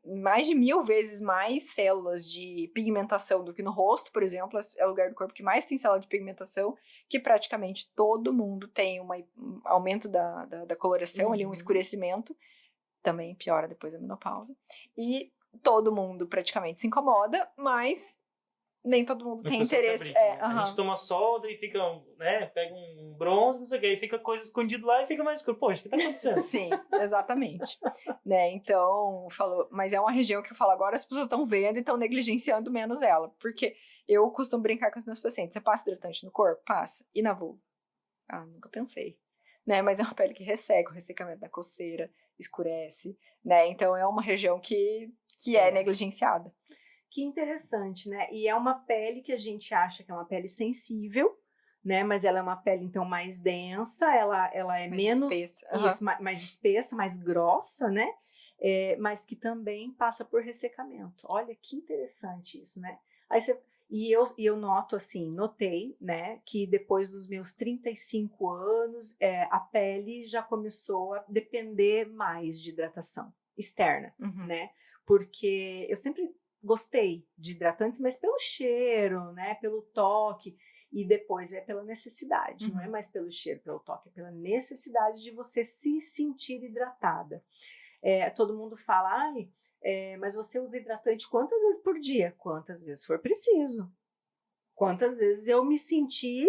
Speaker 3: mais de 1000 vezes mais células de pigmentação do que no rosto, por exemplo, é o lugar do corpo que mais tem célula de pigmentação, que praticamente todo mundo tem um aumento da coloração, ali um escurecimento, também piora depois da menopausa, e todo mundo praticamente se incomoda, mas Nem todo mundo
Speaker 2: O
Speaker 3: tem
Speaker 2: pessoal até
Speaker 3: interesse.
Speaker 2: brinca, né? A
Speaker 3: Aham.
Speaker 2: gente toma solda e fica, né, pega um bronze, não sei o que, aí fica coisa escondida lá e fica mais escuro. Poxa, o que tá acontecendo?
Speaker 3: Sim, exatamente. Né? Então, falou, mas é uma região que eu falo agora, as pessoas estão vendo e estão negligenciando menos ela. Porque eu costumo brincar com os meus pacientes. Você passa hidratante no corpo? Passa. E na vulva? Ah, nunca pensei. Né? Mas é uma pele que resseca, o ressecamento da coceira, escurece, né? Então é uma região que é negligenciada.
Speaker 1: Que interessante, né? E é uma pele que a gente acha que é uma pele sensível, né? Mas ela é uma pele, então, mais densa, ela é
Speaker 3: Mais
Speaker 1: menos...
Speaker 3: espessa. Aham.
Speaker 1: Isso, mais espessa, mais grossa, né? Mas que também passa por ressecamento. Olha, que interessante isso, né? Aí você... E eu noto, assim, notei, né, que depois dos meus 35 anos, a pele já começou a depender mais de hidratação externa,
Speaker 3: Uhum.
Speaker 1: né? Porque eu sempre gostei de hidratantes, mas pelo cheiro, né, pelo toque, e depois é pela necessidade, não é mais pelo cheiro, pelo toque, é pela necessidade de você se sentir hidratada. Todo mundo fala, ai, mas você usa hidratante quantas vezes por dia? Quantas vezes for preciso. Quantas vezes eu me senti,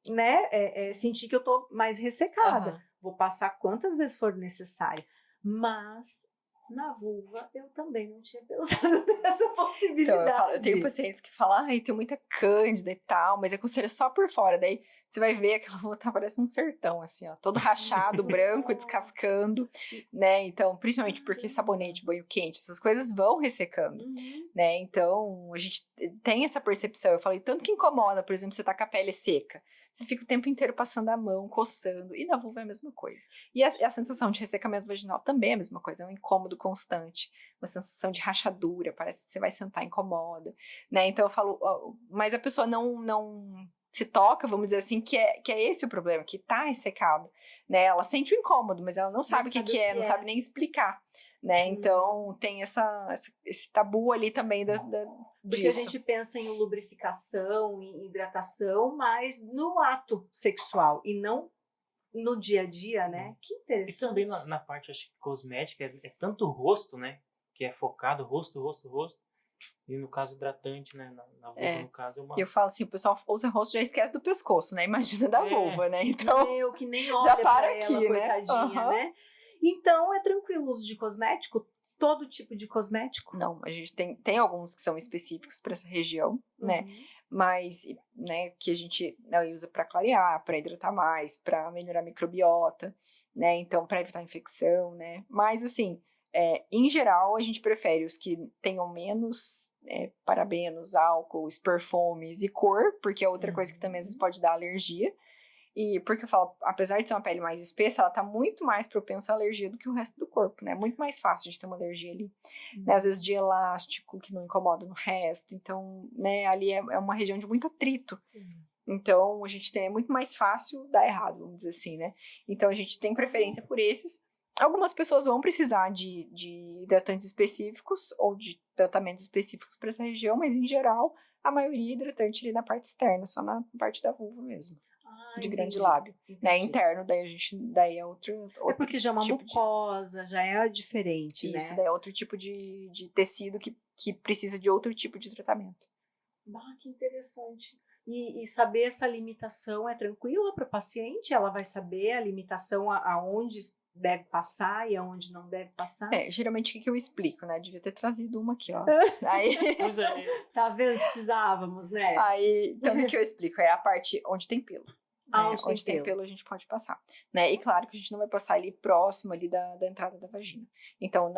Speaker 1: né, senti que eu tô mais ressecada.
Speaker 3: Aham.
Speaker 1: Vou passar quantas vezes for necessário. Mas na vulva eu também não tinha pensado nessa possibilidade.
Speaker 3: Então, eu tenho pacientes que falam, ai, tem muita cândida e tal, mas é coceira só por fora. Daí você vai ver que aquela vulva tá, parece um sertão, assim, ó, todo rachado, branco, descascando, né? Então, principalmente porque sabonete, banho quente, essas coisas vão ressecando, né? Então, a gente tem essa percepção. Eu falei, tanto que incomoda, por exemplo, você tá com a pele seca, você fica o tempo inteiro passando a mão, coçando, e na vulva é a mesma coisa. E a sensação de ressecamento vaginal também é a mesma coisa, é um incômodo constante, uma sensação de rachadura, parece que você vai sentar, incomoda, né? Então eu falo, mas a pessoa não se toca, vamos dizer assim, que é esse o problema, que tá ressecado, né? Ela sente o incômodo, mas ela não sabe o que é, não sabe nem explicar, né? Então tem esse tabu ali também
Speaker 1: porque
Speaker 3: disso.
Speaker 1: a gente pensa em lubrificação, em hidratação, mas no ato sexual e não no dia a dia, né? Que interessante.
Speaker 2: E também na parte, acho que cosmética, é tanto o rosto, né? Que é focado, rosto. E no caso, hidratante, né? Na vulva, no caso, é uma...
Speaker 3: Eu falo assim, o pessoal usa rosto e já esquece do pescoço, né? Imagina da vulva, né? Então,
Speaker 1: eu que nem olha
Speaker 3: já para
Speaker 1: pra
Speaker 3: aqui,
Speaker 1: ela,
Speaker 3: né?
Speaker 1: coitadinha, né? Então, é tranquilo o uso de cosmético? Todo tipo de cosmético?
Speaker 3: Não, a gente tem alguns que são específicos para essa região, né? Mas, né, que a gente usa para clarear, para hidratar mais, para melhorar a microbiota, né? Então, para evitar infecção, né? Mas, assim, em geral, a gente prefere os que tenham menos parabenos, álcool, perfumes e cor, porque é outra coisa que também às vezes pode dar alergia. E porque eu falo, apesar de ser uma pele mais espessa, ela tá muito mais propensa à alergia do que o resto do corpo, né? Muito mais fácil de ter uma alergia ali. Né? Às vezes de elástico, que não incomoda no resto. Então, né, ali é uma região de muito atrito. Então, a gente é muito mais fácil dar errado, vamos dizer assim, né? Então, a gente tem preferência por esses. Algumas pessoas vão precisar de hidratantes específicos ou de tratamentos específicos para essa região, mas, em geral, a maioria é hidratante ali na parte externa, só na parte da vulva mesmo. De grande lábio, né? Interno, daí é outro
Speaker 1: porque já é uma
Speaker 3: tipo
Speaker 1: mucosa, já é diferente, né?
Speaker 3: Isso, daí é outro tipo de tecido que precisa de outro tipo de tratamento.
Speaker 1: Que interessante. E saber essa limitação é tranquila para o paciente? Ela vai saber a limitação aonde deve passar e aonde não deve passar?
Speaker 3: Geralmente o que eu explico, né? Devia ter trazido uma aqui, ó. Aí...
Speaker 1: Tá vendo? Precisávamos, né?
Speaker 3: Aí, então o que eu explico? É a parte onde tem pelo. Onde tem pelo a gente pode passar, né? E claro que a gente não vai passar ali próximo ali da entrada da vagina. Então,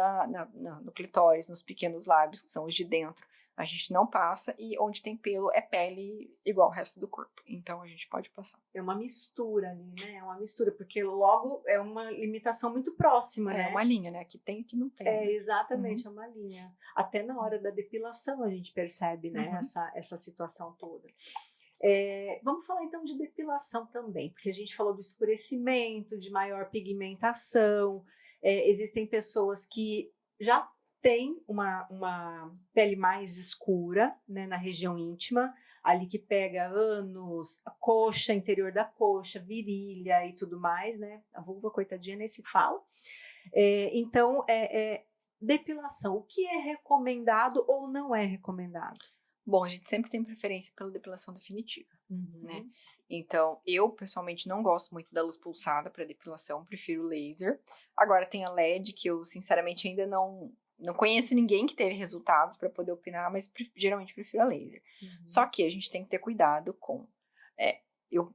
Speaker 3: no clitóris, nos pequenos lábios, que são os de dentro, a gente não passa, e onde tem pelo é pele igual ao resto do corpo. Então, a gente pode passar.
Speaker 1: É uma mistura ali, né? É uma mistura, porque logo é uma limitação muito próxima, né?
Speaker 3: É uma linha, né? Aqui tem, aqui não tem. Né?
Speaker 1: Exatamente, é uma linha. Até na hora da depilação a gente percebe, né? Essa situação toda. Vamos falar então de depilação também, porque a gente falou do escurecimento, de maior pigmentação. Existem pessoas que já têm uma pele mais escura, né, na região íntima, ali que pega ânus, a coxa, interior da coxa, virilha e tudo mais, né? A vulva, coitadinha, nem se fala. Então, depilação, o que é recomendado ou não é recomendado?
Speaker 3: Bom, a gente sempre tem preferência pela depilação definitiva,
Speaker 1: Uhum.
Speaker 3: né? Então, eu pessoalmente não gosto muito da luz pulsada para depilação, prefiro laser. Agora tem a LED, que eu sinceramente ainda não conheço ninguém que teve resultados para poder opinar, mas geralmente prefiro a laser.
Speaker 1: Uhum.
Speaker 3: Só que a gente tem que ter cuidado com...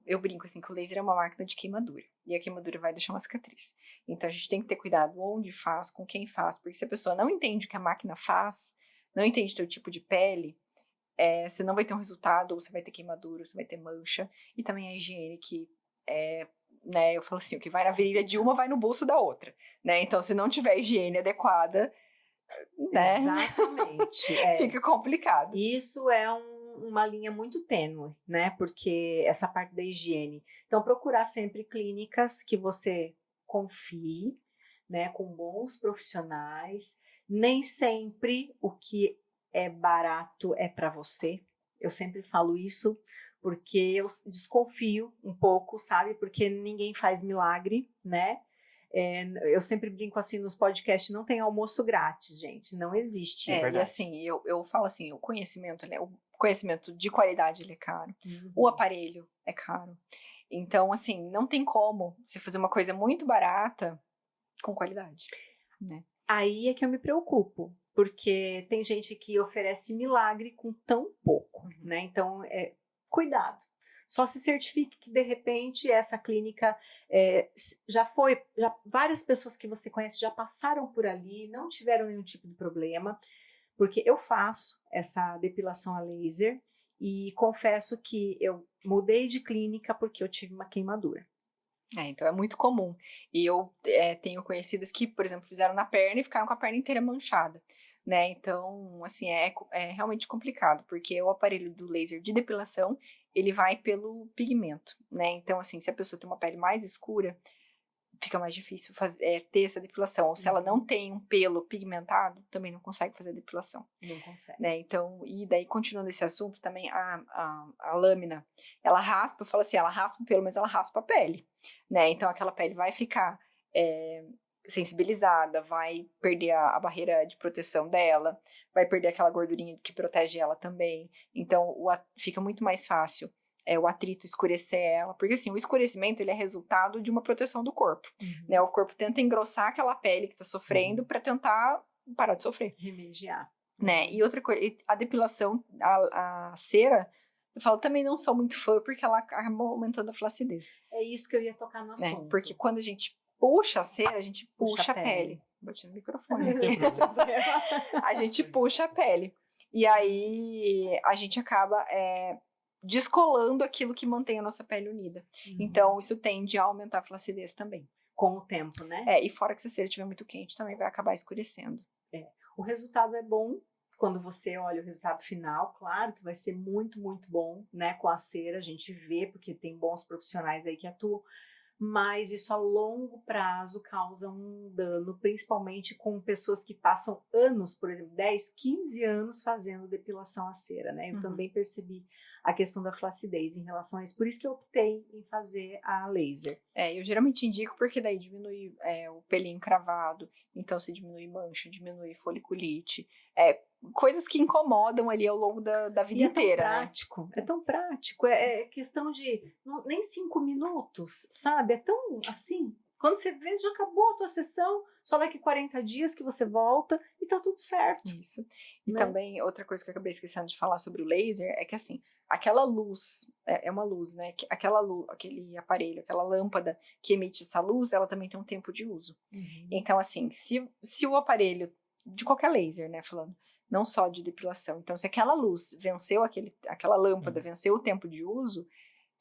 Speaker 3: eu brinco assim que o laser é uma máquina de queimadura. E a queimadura vai deixar uma cicatriz. Então a gente tem que ter cuidado onde faz, com quem faz. Porque se a pessoa não entende o que a máquina faz, não entende o teu tipo de pele, você não vai ter um resultado, ou você vai ter queimadura, ou você vai ter mancha. E também a higiene, que né, eu falo assim, o que vai na virilha de uma vai no bolso da outra. Né? Então se não tiver higiene adequada, né,
Speaker 1: Exatamente.
Speaker 3: fica complicado.
Speaker 1: Isso é uma linha muito tênue, né? Porque essa parte da higiene. Então, procurar sempre clínicas que você confie, né? Com bons profissionais. Nem sempre o que é barato é para você. Eu sempre falo isso porque eu desconfio um pouco, sabe? Porque ninguém faz milagre, né? Eu sempre brinco assim nos podcasts, não tem almoço grátis, gente, não existe isso.
Speaker 3: E assim, eu falo assim, o conhecimento de qualidade ele é caro,
Speaker 1: Uhum.
Speaker 3: o aparelho é caro. Então, assim, não tem como você fazer uma coisa muito barata com qualidade, né?
Speaker 1: Aí é que eu me preocupo, porque tem gente que oferece milagre com tão pouco, né? Então, cuidado. Só se certifique que, de repente, essa clínica várias pessoas que você conhece já passaram por ali, não tiveram nenhum tipo de problema, porque eu faço essa depilação a laser e confesso que eu mudei de clínica porque eu tive uma queimadura.
Speaker 3: Então é muito comum. E eu tenho conhecidas que, por exemplo, fizeram na perna e ficaram com a perna inteira manchada. Né? Então, assim, é realmente complicado, porque o aparelho do laser de depilação, ele vai pelo pigmento, né? Então, assim, se a pessoa tem uma pele mais escura, fica mais difícil ter essa depilação. Ou se ela não tem um pelo pigmentado, também não consegue fazer a depilação.
Speaker 1: Não consegue.
Speaker 3: Né? Então, e daí, continuando esse assunto, também a lâmina, ela raspa, eu falo assim, ela raspa o pelo, mas ela raspa a pele. Né? Então, aquela pele vai ficar sensibilizada, vai perder a barreira de proteção dela, vai perder aquela gordurinha que protege ela também. Então, fica muito mais fácil o atrito escurecer ela, porque assim, o escurecimento ele é resultado de uma proteção do corpo. Né? O corpo tenta engrossar aquela pele que está sofrendo para tentar parar de sofrer.
Speaker 1: Remediar.
Speaker 3: Né? E outra coisa, a depilação, a cera, eu falo, também não sou muito fã, porque ela acaba aumentando a flacidez.
Speaker 1: É isso que eu ia tocar no assunto.
Speaker 3: Né? Porque quando a gente puxa a cera, a gente puxa a pele. Bati no microfone. A gente puxa a pele. E aí, a gente acaba descolando aquilo que mantém a nossa pele unida. Então, isso tende a aumentar a flacidez também.
Speaker 1: Com o tempo, né?
Speaker 3: E fora que se a cera estiver muito quente, também vai acabar escurecendo.
Speaker 1: O resultado é bom quando você olha o resultado final, claro que vai ser muito, muito bom, né? Com a cera, a gente vê, porque tem bons profissionais aí que atuam, mas isso a longo prazo causa um dano, principalmente com pessoas que passam anos, por exemplo, 10, 15 anos fazendo depilação a cera, né? Eu também percebi a questão da flacidez em relação a isso, por isso que eu optei em fazer a laser.
Speaker 3: Eu geralmente indico porque daí diminui o pelinho cravado, então se diminui mancha, diminui foliculite, coisas que incomodam ali ao longo da vida inteira.
Speaker 1: É tão prático, é questão de nem 5 minutos, sabe? É tão assim, quando você vê, já acabou a tua sessão, só daqui 40 dias que você volta e tá tudo certo.
Speaker 3: Isso. E também, outra coisa que eu acabei esquecendo de falar sobre o laser é que assim, aquela luz, é uma luz, né? Aquela luz, aquele aparelho, aquela lâmpada que emite essa luz, ela também tem um tempo de uso. Então, assim, se o aparelho, de qualquer laser, né, falando, não só de depilação, então se aquela luz venceu, aquela lâmpada venceu o tempo de uso,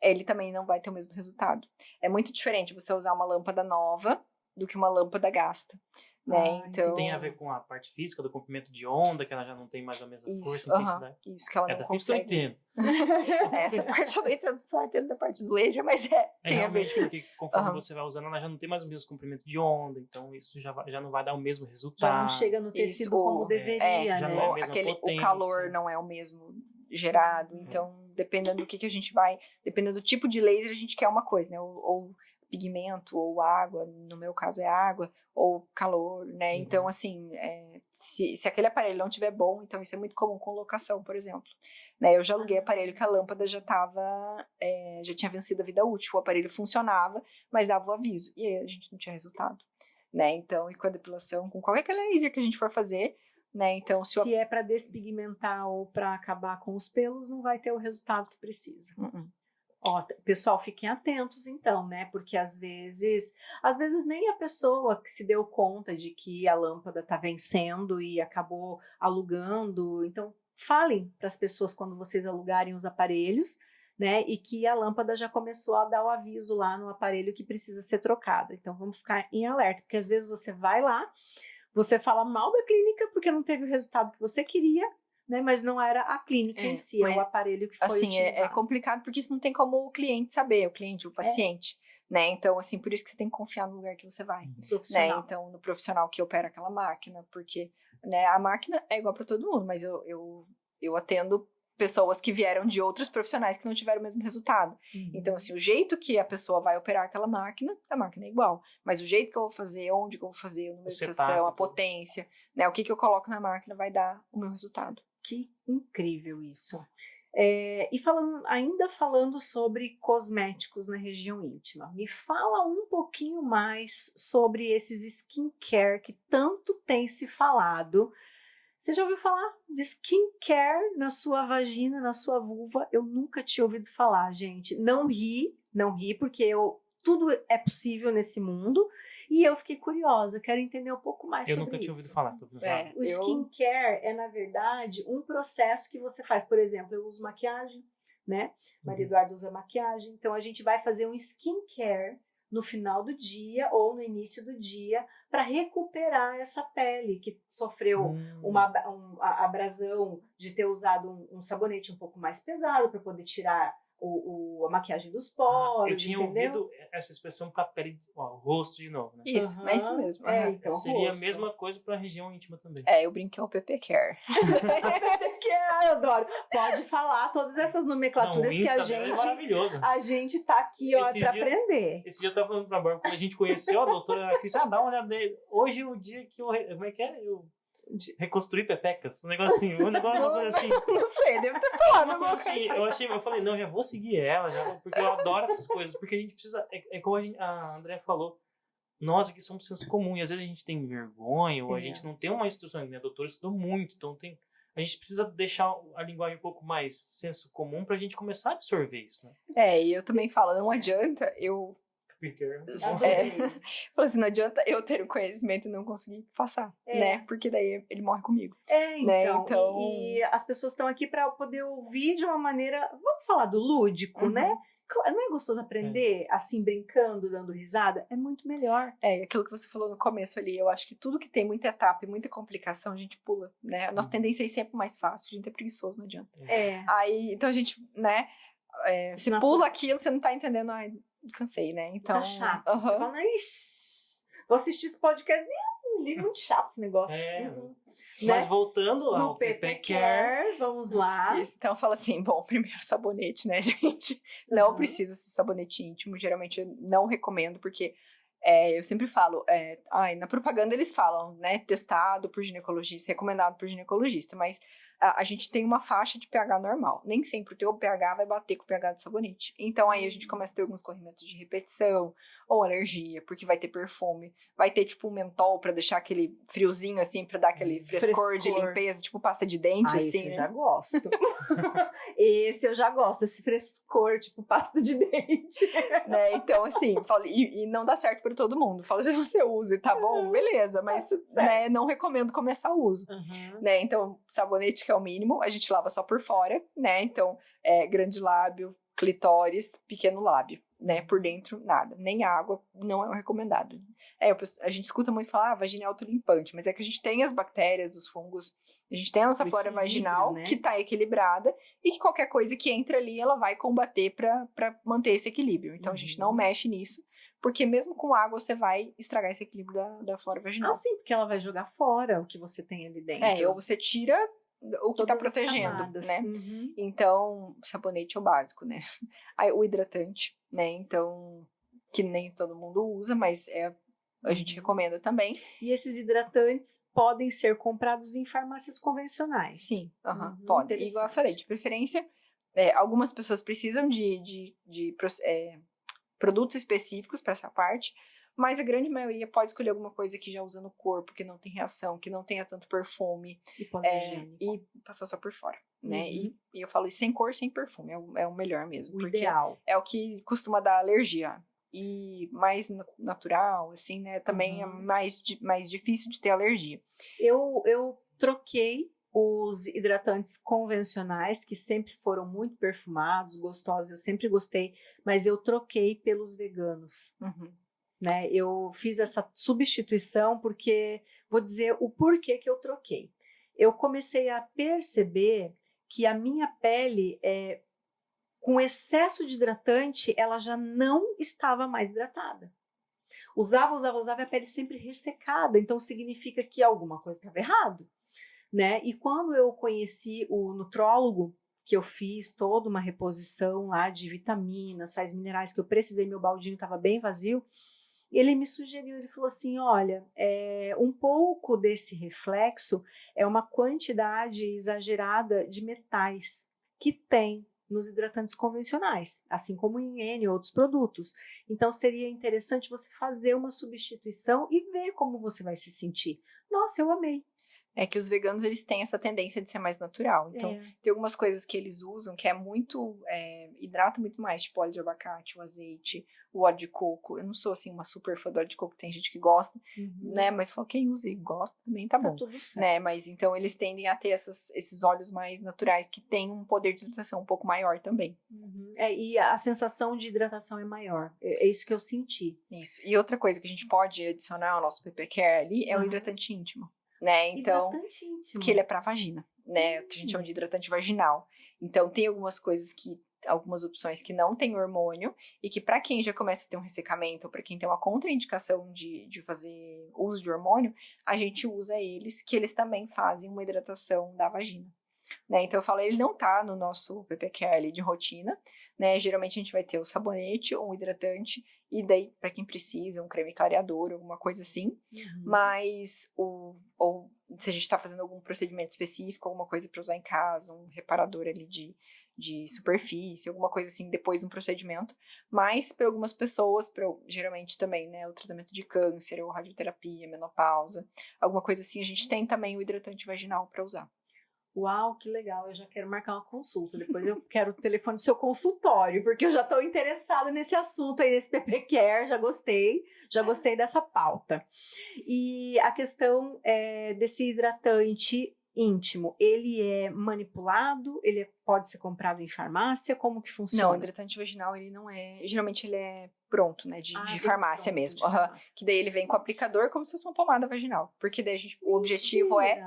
Speaker 3: ele também não vai ter o mesmo resultado. É muito diferente você usar uma lâmpada nova do que uma lâmpada gasta. Né? Então,
Speaker 2: tem a ver com a parte física do comprimento de onda, que ela já não tem mais a mesma força e intensidade.
Speaker 3: Isso, que ela não
Speaker 2: da
Speaker 3: consegue.
Speaker 2: Física eu entendo.
Speaker 3: Essa parte eu não entendo, só entendo da parte do laser, mas tem a ver sim.
Speaker 2: Porque conforme você vai usando, ela já não tem mais o mesmo comprimento de onda, então isso já não vai dar o mesmo resultado.
Speaker 1: Já não chega no tecido como deveria,
Speaker 2: já
Speaker 1: né?
Speaker 2: não é a mesma potência.
Speaker 3: O calor não é o mesmo gerado, então dependendo do que a gente vai, dependendo do tipo de laser, a gente quer uma coisa, né? Ou pigmento ou água, no meu caso é água, ou calor, né? Então, assim, se aquele aparelho não estiver bom, então isso é muito comum com locação, por exemplo. Né? Eu já aluguei aparelho que a lâmpada já tinha vencido a vida útil, o aparelho funcionava, mas dava o aviso, e aí a gente não tinha resultado. Né? Então, e com a depilação, com qualquer laser que a gente for fazer, né? Então,
Speaker 1: se é para despigmentar ou para acabar com os pelos, não vai ter o resultado que precisa. Ó, pessoal, fiquem atentos então, né? Porque às vezes nem a pessoa que se deu conta de que a lâmpada está vencendo e acabou alugando. Então, falem para as pessoas quando vocês alugarem os aparelhos, né? E que a lâmpada já começou a dar o aviso lá no aparelho que precisa ser trocada. Então, vamos ficar em alerta, porque às vezes você vai lá, você fala mal da clínica porque não teve o resultado que você queria, né? Mas não era a clínica em si, é o aparelho que foi utilizado.
Speaker 3: É complicado porque isso não tem como o cliente saber, o paciente, né? Então, assim, por isso que você tem que confiar no lugar que você vai, né? Então, no profissional que opera aquela máquina, porque, né, a máquina é igual para todo mundo, mas eu atendo pessoas que vieram de outros profissionais que não tiveram o mesmo resultado. Então, assim, o jeito que a pessoa vai operar aquela máquina, a máquina é igual. Mas o jeito que eu vou fazer, onde que eu vou fazer, o número de sessão, a potência, né? O que eu coloco na máquina vai dar o meu resultado.
Speaker 1: Que incrível isso. E ainda falando sobre cosméticos na região íntima, me fala um pouquinho mais sobre esses skincare que tanto tem se falado. Você já ouviu falar de skincare na sua vagina, na sua vulva? Eu nunca tinha ouvido falar, gente. Não ri, porque tudo é possível nesse mundo. E eu fiquei curiosa, quero entender um pouco mais sobre isso.
Speaker 2: Eu nunca tinha ouvido falar.
Speaker 1: O skincare é, na verdade, um processo que você faz. Por exemplo, eu uso maquiagem, né? Maria Eduarda usa maquiagem. Então, a gente vai fazer um skincare no final do dia ou no início do dia para recuperar essa pele que sofreu uma abrasão de ter usado um sabonete um pouco mais pesado para poder tirar a maquiagem dos poros,
Speaker 2: eu tinha ouvido essa expressão para a pele, o rosto de novo, né?
Speaker 3: Isso, é isso mesmo.
Speaker 1: Então,
Speaker 2: seria a mesma coisa para a região íntima também.
Speaker 3: Eu brinquei o PP Care.
Speaker 1: Eu adoro. Pode falar todas essas nomenclaturas que a gente...
Speaker 2: É maravilhoso.
Speaker 1: A gente tá aqui, para aprender.
Speaker 2: Esse dia eu tava falando pra Bárbara, quando a gente conheceu a doutora Cris, dá uma olhada dele. Hoje é o dia que como é que é? Eu reconstruir pepecas, um negocinho, assim.
Speaker 3: Não sei, devo ter falado
Speaker 2: alguma coisa assim. Eu falei, não, já vou seguir ela, porque eu adoro essas coisas, porque a gente precisa, como a Andrea falou, nós aqui somos senso comum, e às vezes a gente tem vergonha, ou a gente não tem uma instrução, minha doutora estudou muito, então a gente precisa deixar a linguagem um pouco mais senso comum pra gente começar a absorver isso, né?
Speaker 3: E eu também falo, não adianta assim, não adianta eu ter o conhecimento e não conseguir passar, né? Porque daí ele morre comigo.
Speaker 1: Então... E as pessoas estão aqui para poder ouvir de uma maneira, vamos falar do lúdico, né? Não é gostoso aprender assim, brincando, dando risada? É muito melhor.
Speaker 3: Aquilo que você falou no começo ali, eu acho que tudo que tem muita etapa e muita complicação, a gente pula, né? A nossa tendência é ir sempre mais fácil, a gente é preguiçoso, não adianta. Aí, então a gente, né? Você pula aquilo, você não tá entendendo, cansei, né? Então...
Speaker 1: Tá chato. Você fala, vou assistir esse podcast, muito chato esse negócio.
Speaker 2: Mas voltando
Speaker 1: ao PP Care, vamos lá.
Speaker 3: Isso, então fala assim, bom, primeiro sabonete, né, gente? Não precisa ser sabonete íntimo, geralmente eu não recomendo, porque eu sempre falo, na propaganda eles falam, né, testado por ginecologista, recomendado por ginecologista, mas a gente tem uma faixa de pH normal. Nem sempre o teu pH vai bater com o pH do sabonete. Então, aí a gente começa a ter alguns corrimentos de repetição ou alergia, porque vai ter perfume. Vai ter, tipo, um mentol pra deixar aquele friozinho, assim, pra dar aquele frescor de limpeza, tipo pasta de dente, assim.
Speaker 1: Esse eu já gosto. Esse eu já gosto, esse frescor, tipo pasta de dente.
Speaker 3: Né? Então, assim, e não dá certo pra todo mundo. Fala, se você usa, tá bom, beleza, mas né, não recomendo começar o uso. Né? Então, sabonete que é o mínimo, a gente lava só por fora, né? Então, grande lábio, clitóris, pequeno lábio, né? Por dentro, nada. Nem água, não é o recomendado. A gente escuta muito falar, vagina é autolimpante, mas é que a gente tem as bactérias, os fungos, a gente tem a nossa flora vaginal, né? Que tá equilibrada, e que qualquer coisa que entra ali, ela vai combater pra manter esse equilíbrio. Então, a gente não mexe nisso, porque mesmo com água, você vai estragar esse equilíbrio da flora vaginal.
Speaker 1: Sim, porque ela vai jogar fora o que você tem ali dentro.
Speaker 3: Ou você tira o que tá protegendo, né? Então, sabonete é o básico, né? Aí, o hidratante, né? Então, que nem todo mundo usa, mas a gente recomenda também.
Speaker 1: E esses hidratantes podem ser comprados em farmácias convencionais.
Speaker 3: Sim, pode. Igual eu falei, de preferência, algumas pessoas precisam de produtos específicos para essa parte, mas a grande maioria pode escolher alguma coisa que já usa no corpo, que não tem reação, que não tenha tanto perfume, e passar só por fora, né? E eu falo isso sem cor, sem perfume, é o melhor mesmo, porque
Speaker 1: ideal.
Speaker 3: É o que costuma dar alergia. E mais natural, assim, né? Também é mais difícil de ter alergia.
Speaker 1: Eu troquei os hidratantes convencionais, que sempre foram muito perfumados, gostosos, eu sempre gostei, mas eu troquei pelos veganos. Né? Eu fiz essa substituição porque, vou dizer o porquê que eu troquei. Eu comecei a perceber que a minha pele, com excesso de hidratante, ela já não estava mais hidratada. Usava, e a pele sempre ressecada, então significa que alguma coisa estava errado. Né? E quando eu conheci o nutrólogo, que eu fiz toda uma reposição lá de vitaminas, sais minerais, que eu precisei, meu baldinho estava bem vazio, ele me sugeriu, ele falou assim, olha, um pouco desse reflexo é uma quantidade exagerada de metais que tem nos hidratantes convencionais, assim como em N outros produtos. Então, seria interessante você fazer uma substituição e ver como você vai se sentir. Nossa, eu amei.
Speaker 3: É que os veganos, eles têm essa tendência de ser mais natural. Então, tem algumas coisas que eles usam que hidrata muito mais, tipo óleo de abacate, o azeite, o óleo de coco. Eu não sou, assim, uma super fã do óleo de coco, tem gente que gosta, né? Mas quem usa e gosta também tá bom.
Speaker 1: Tá tudo certo.
Speaker 3: Né? Mas, então, eles tendem a ter esses óleos mais naturais que têm um poder de hidratação um pouco maior também.
Speaker 1: E a sensação de hidratação é maior. É isso que eu senti.
Speaker 3: Isso. E outra coisa que a gente pode adicionar ao nosso PP Care ali é o hidratante íntimo. Né? Então, que ele é para vagina, né? Que a gente chama de hidratante vaginal. Então, tem algumas opções que não tem hormônio e que para quem já começa a ter um ressecamento ou para quem tem uma contraindicação de fazer uso de hormônio, a gente usa eles, que eles também fazem uma hidratação da vagina. Né? Então, eu falo, ele não tá no nosso PP Care ali de rotina, né? Geralmente a gente vai ter o sabonete, um hidratante e daí, para quem precisa, um creme clareador, alguma coisa assim. Mas, ou se a gente está fazendo algum procedimento específico, alguma coisa para usar em casa, um reparador ali de superfície, alguma coisa assim, depois de um procedimento. Mas, para algumas pessoas, geralmente também, né, o tratamento de câncer, ou radioterapia, menopausa, alguma coisa assim, a gente tem também o hidratante vaginal para usar.
Speaker 1: Uau, que legal, eu já quero marcar uma consulta, depois eu quero o telefone do seu consultório, porque eu já estou interessada nesse assunto aí, nesse PP Care, já gostei dessa pauta. E a questão desse hidratante íntimo, ele é manipulado, ele pode ser comprado em farmácia, como que funciona?
Speaker 3: Não, o hidratante vaginal, ele não geralmente ele é pronto, né, de farmácia
Speaker 1: pronto,
Speaker 3: mesmo, que daí ele vem com o aplicador como se fosse uma pomada vaginal, porque daí o objetivo é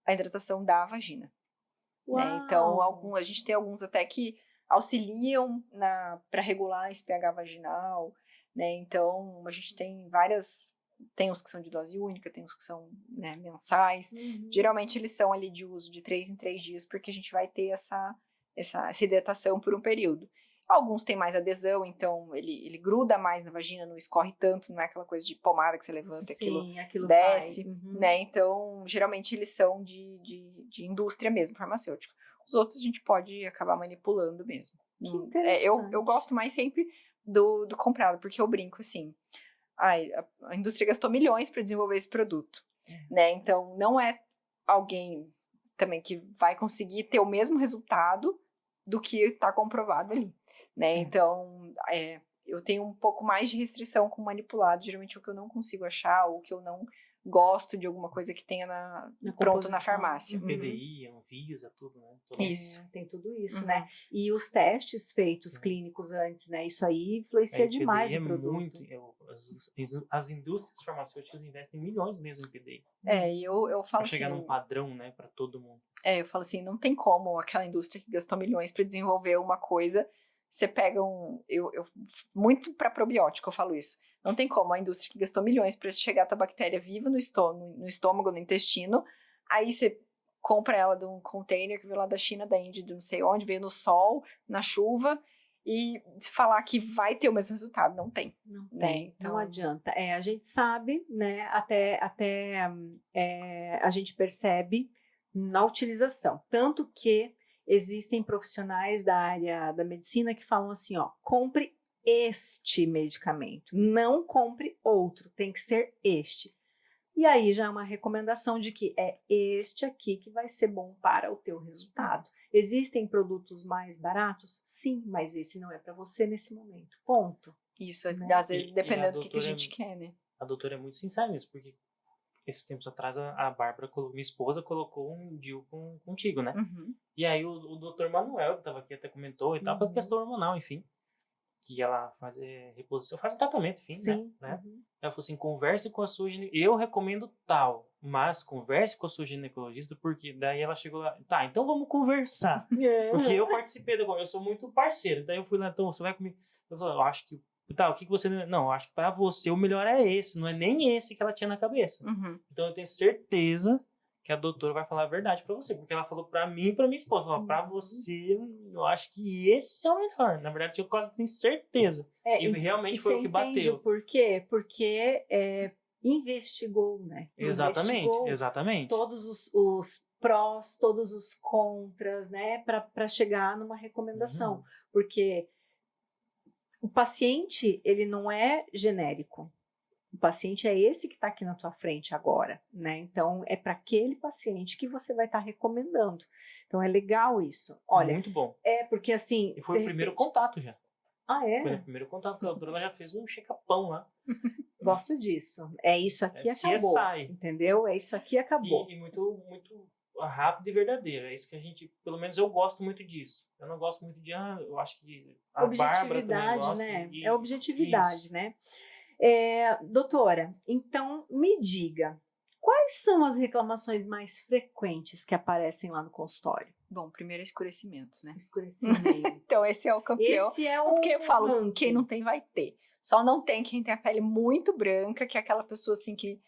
Speaker 3: a hidratação da vagina. Né? Então, a gente tem alguns até que auxiliam para regular esse pH vaginal, né? Então, a gente tem tem uns que são de dose única, tem uns que são, né, mensais. Geralmente, eles são ali de uso de 3 em 3 dias, porque a gente vai ter essa hidratação por um período. Alguns têm mais adesão, então ele gruda mais na vagina, não escorre tanto, não é aquela coisa de pomada que você levanta e aquilo desce, né? Então, geralmente eles são de indústria mesmo, farmacêutica. Os outros a gente pode acabar manipulando mesmo. Eu gosto mais sempre do comprado, porque eu brinco assim, a indústria gastou milhões para desenvolver esse produto, né? Então, não é alguém também que vai conseguir ter o mesmo resultado do que está comprovado ali. Né? Então, eu tenho um pouco mais de restrição com manipulado, geralmente é o que eu não consigo achar, ou que eu não gosto de alguma coisa que tenha pronto na farmácia.
Speaker 2: PDI, Anvisa, tudo, né?
Speaker 3: Isso.
Speaker 1: Tem tudo isso, né? E os testes feitos clínicos antes, né? Isso aí influencia demais no produto.
Speaker 2: As indústrias farmacêuticas investem milhões mesmo em PDI.
Speaker 3: Eu falo
Speaker 2: pra chegar num padrão, né, para todo mundo.
Speaker 3: Eu falo assim, não tem como aquela indústria que gastou milhões para desenvolver uma coisa. Você pega muito para probiótico, eu falo isso. Não tem como a indústria que gastou milhões para chegar a tua bactéria viva no estômago, no intestino. Aí você compra ela de um container que veio lá da China, da Índia, de não sei onde, veio no sol, na chuva, e se falar que vai ter o mesmo resultado, não tem.
Speaker 1: Não
Speaker 3: Né?
Speaker 1: tem,
Speaker 3: Então,
Speaker 1: não adianta. A gente sabe, né? Até a gente percebe na utilização. Tanto que existem profissionais da área da medicina que falam assim, ó, compre este medicamento, não compre outro, tem que ser este. E aí já é uma recomendação de que é este aqui que vai ser bom para o teu resultado. Existem produtos mais baratos? Sim, mas esse não é para você nesse momento. Ponto.
Speaker 3: isso,
Speaker 1: Né?
Speaker 3: às vezes,
Speaker 2: E a
Speaker 3: dependendo do que a
Speaker 2: doutora
Speaker 3: gente quer, né?
Speaker 2: A doutora é muito sincera nisso, porque esses tempos atrás a Bárbara, minha esposa, colocou um DIU contigo, né?
Speaker 3: Uhum.
Speaker 2: E aí o doutor Manuel, que estava aqui, até comentou e tal,
Speaker 1: Uhum.
Speaker 2: com questão hormonal, enfim, que ela faz reposição, faz um tratamento, enfim,
Speaker 1: Sim.
Speaker 2: né?
Speaker 1: Uhum.
Speaker 2: Ela falou assim, converse com a sua eu recomendo tal, mas converse com a sua ginecologista, porque daí ela chegou lá, tá, então vamos conversar. Porque eu participei eu sou muito parceiro, daí eu fui lá, então você vai comigo. Eu falei, eu acho que, tá, o que você, não, eu acho que pra você o melhor é esse, não é nem esse que ela tinha na cabeça.
Speaker 3: Uhum.
Speaker 2: Então eu tenho certeza que a doutora vai falar a verdade pra você, porque ela falou pra mim e pra minha esposa, falou, pra você, eu acho que esse é o melhor. Na verdade, eu quase tenho certeza. E realmente foi o que bateu.
Speaker 1: Por quê? Porque investigou, né?
Speaker 2: Exatamente,
Speaker 1: Investigou
Speaker 2: exatamente.
Speaker 1: todos os prós, todos os contras, né? Para chegar numa recomendação.
Speaker 2: Uhum.
Speaker 1: Porque o paciente, ele não é genérico. O paciente é esse que está aqui na tua frente agora, né? Então, é para aquele paciente que você vai estar recomendando. Então, é legal isso. Olha,
Speaker 2: muito bom.
Speaker 1: porque assim...
Speaker 2: E foi o primeiro contato já.
Speaker 1: Ah, é?
Speaker 2: Foi o primeiro contato, porque a doutora já fez um check-upão lá.
Speaker 1: Gosto disso. É isso aqui, acabou.
Speaker 2: CSI.
Speaker 1: Entendeu? É isso aqui, acabou.
Speaker 2: E muito, muito rápido e verdadeiro. É isso que a gente, pelo menos eu gosto muito disso. Eu não gosto muito de, eu acho que a Bárbara também gosta.
Speaker 1: Né? É objetividade, isso. Né? Doutora, então me diga, quais são as reclamações mais frequentes que aparecem lá no consultório?
Speaker 3: Bom, primeiro é escurecimento, né?
Speaker 1: Escurecimento.
Speaker 3: Então, esse é o campeão.
Speaker 1: Esse é o
Speaker 3: porque eu falo,
Speaker 1: ranking.
Speaker 3: Quem não tem, vai ter. Só não tem quem tem a pele muito branca, que é aquela pessoa, assim, que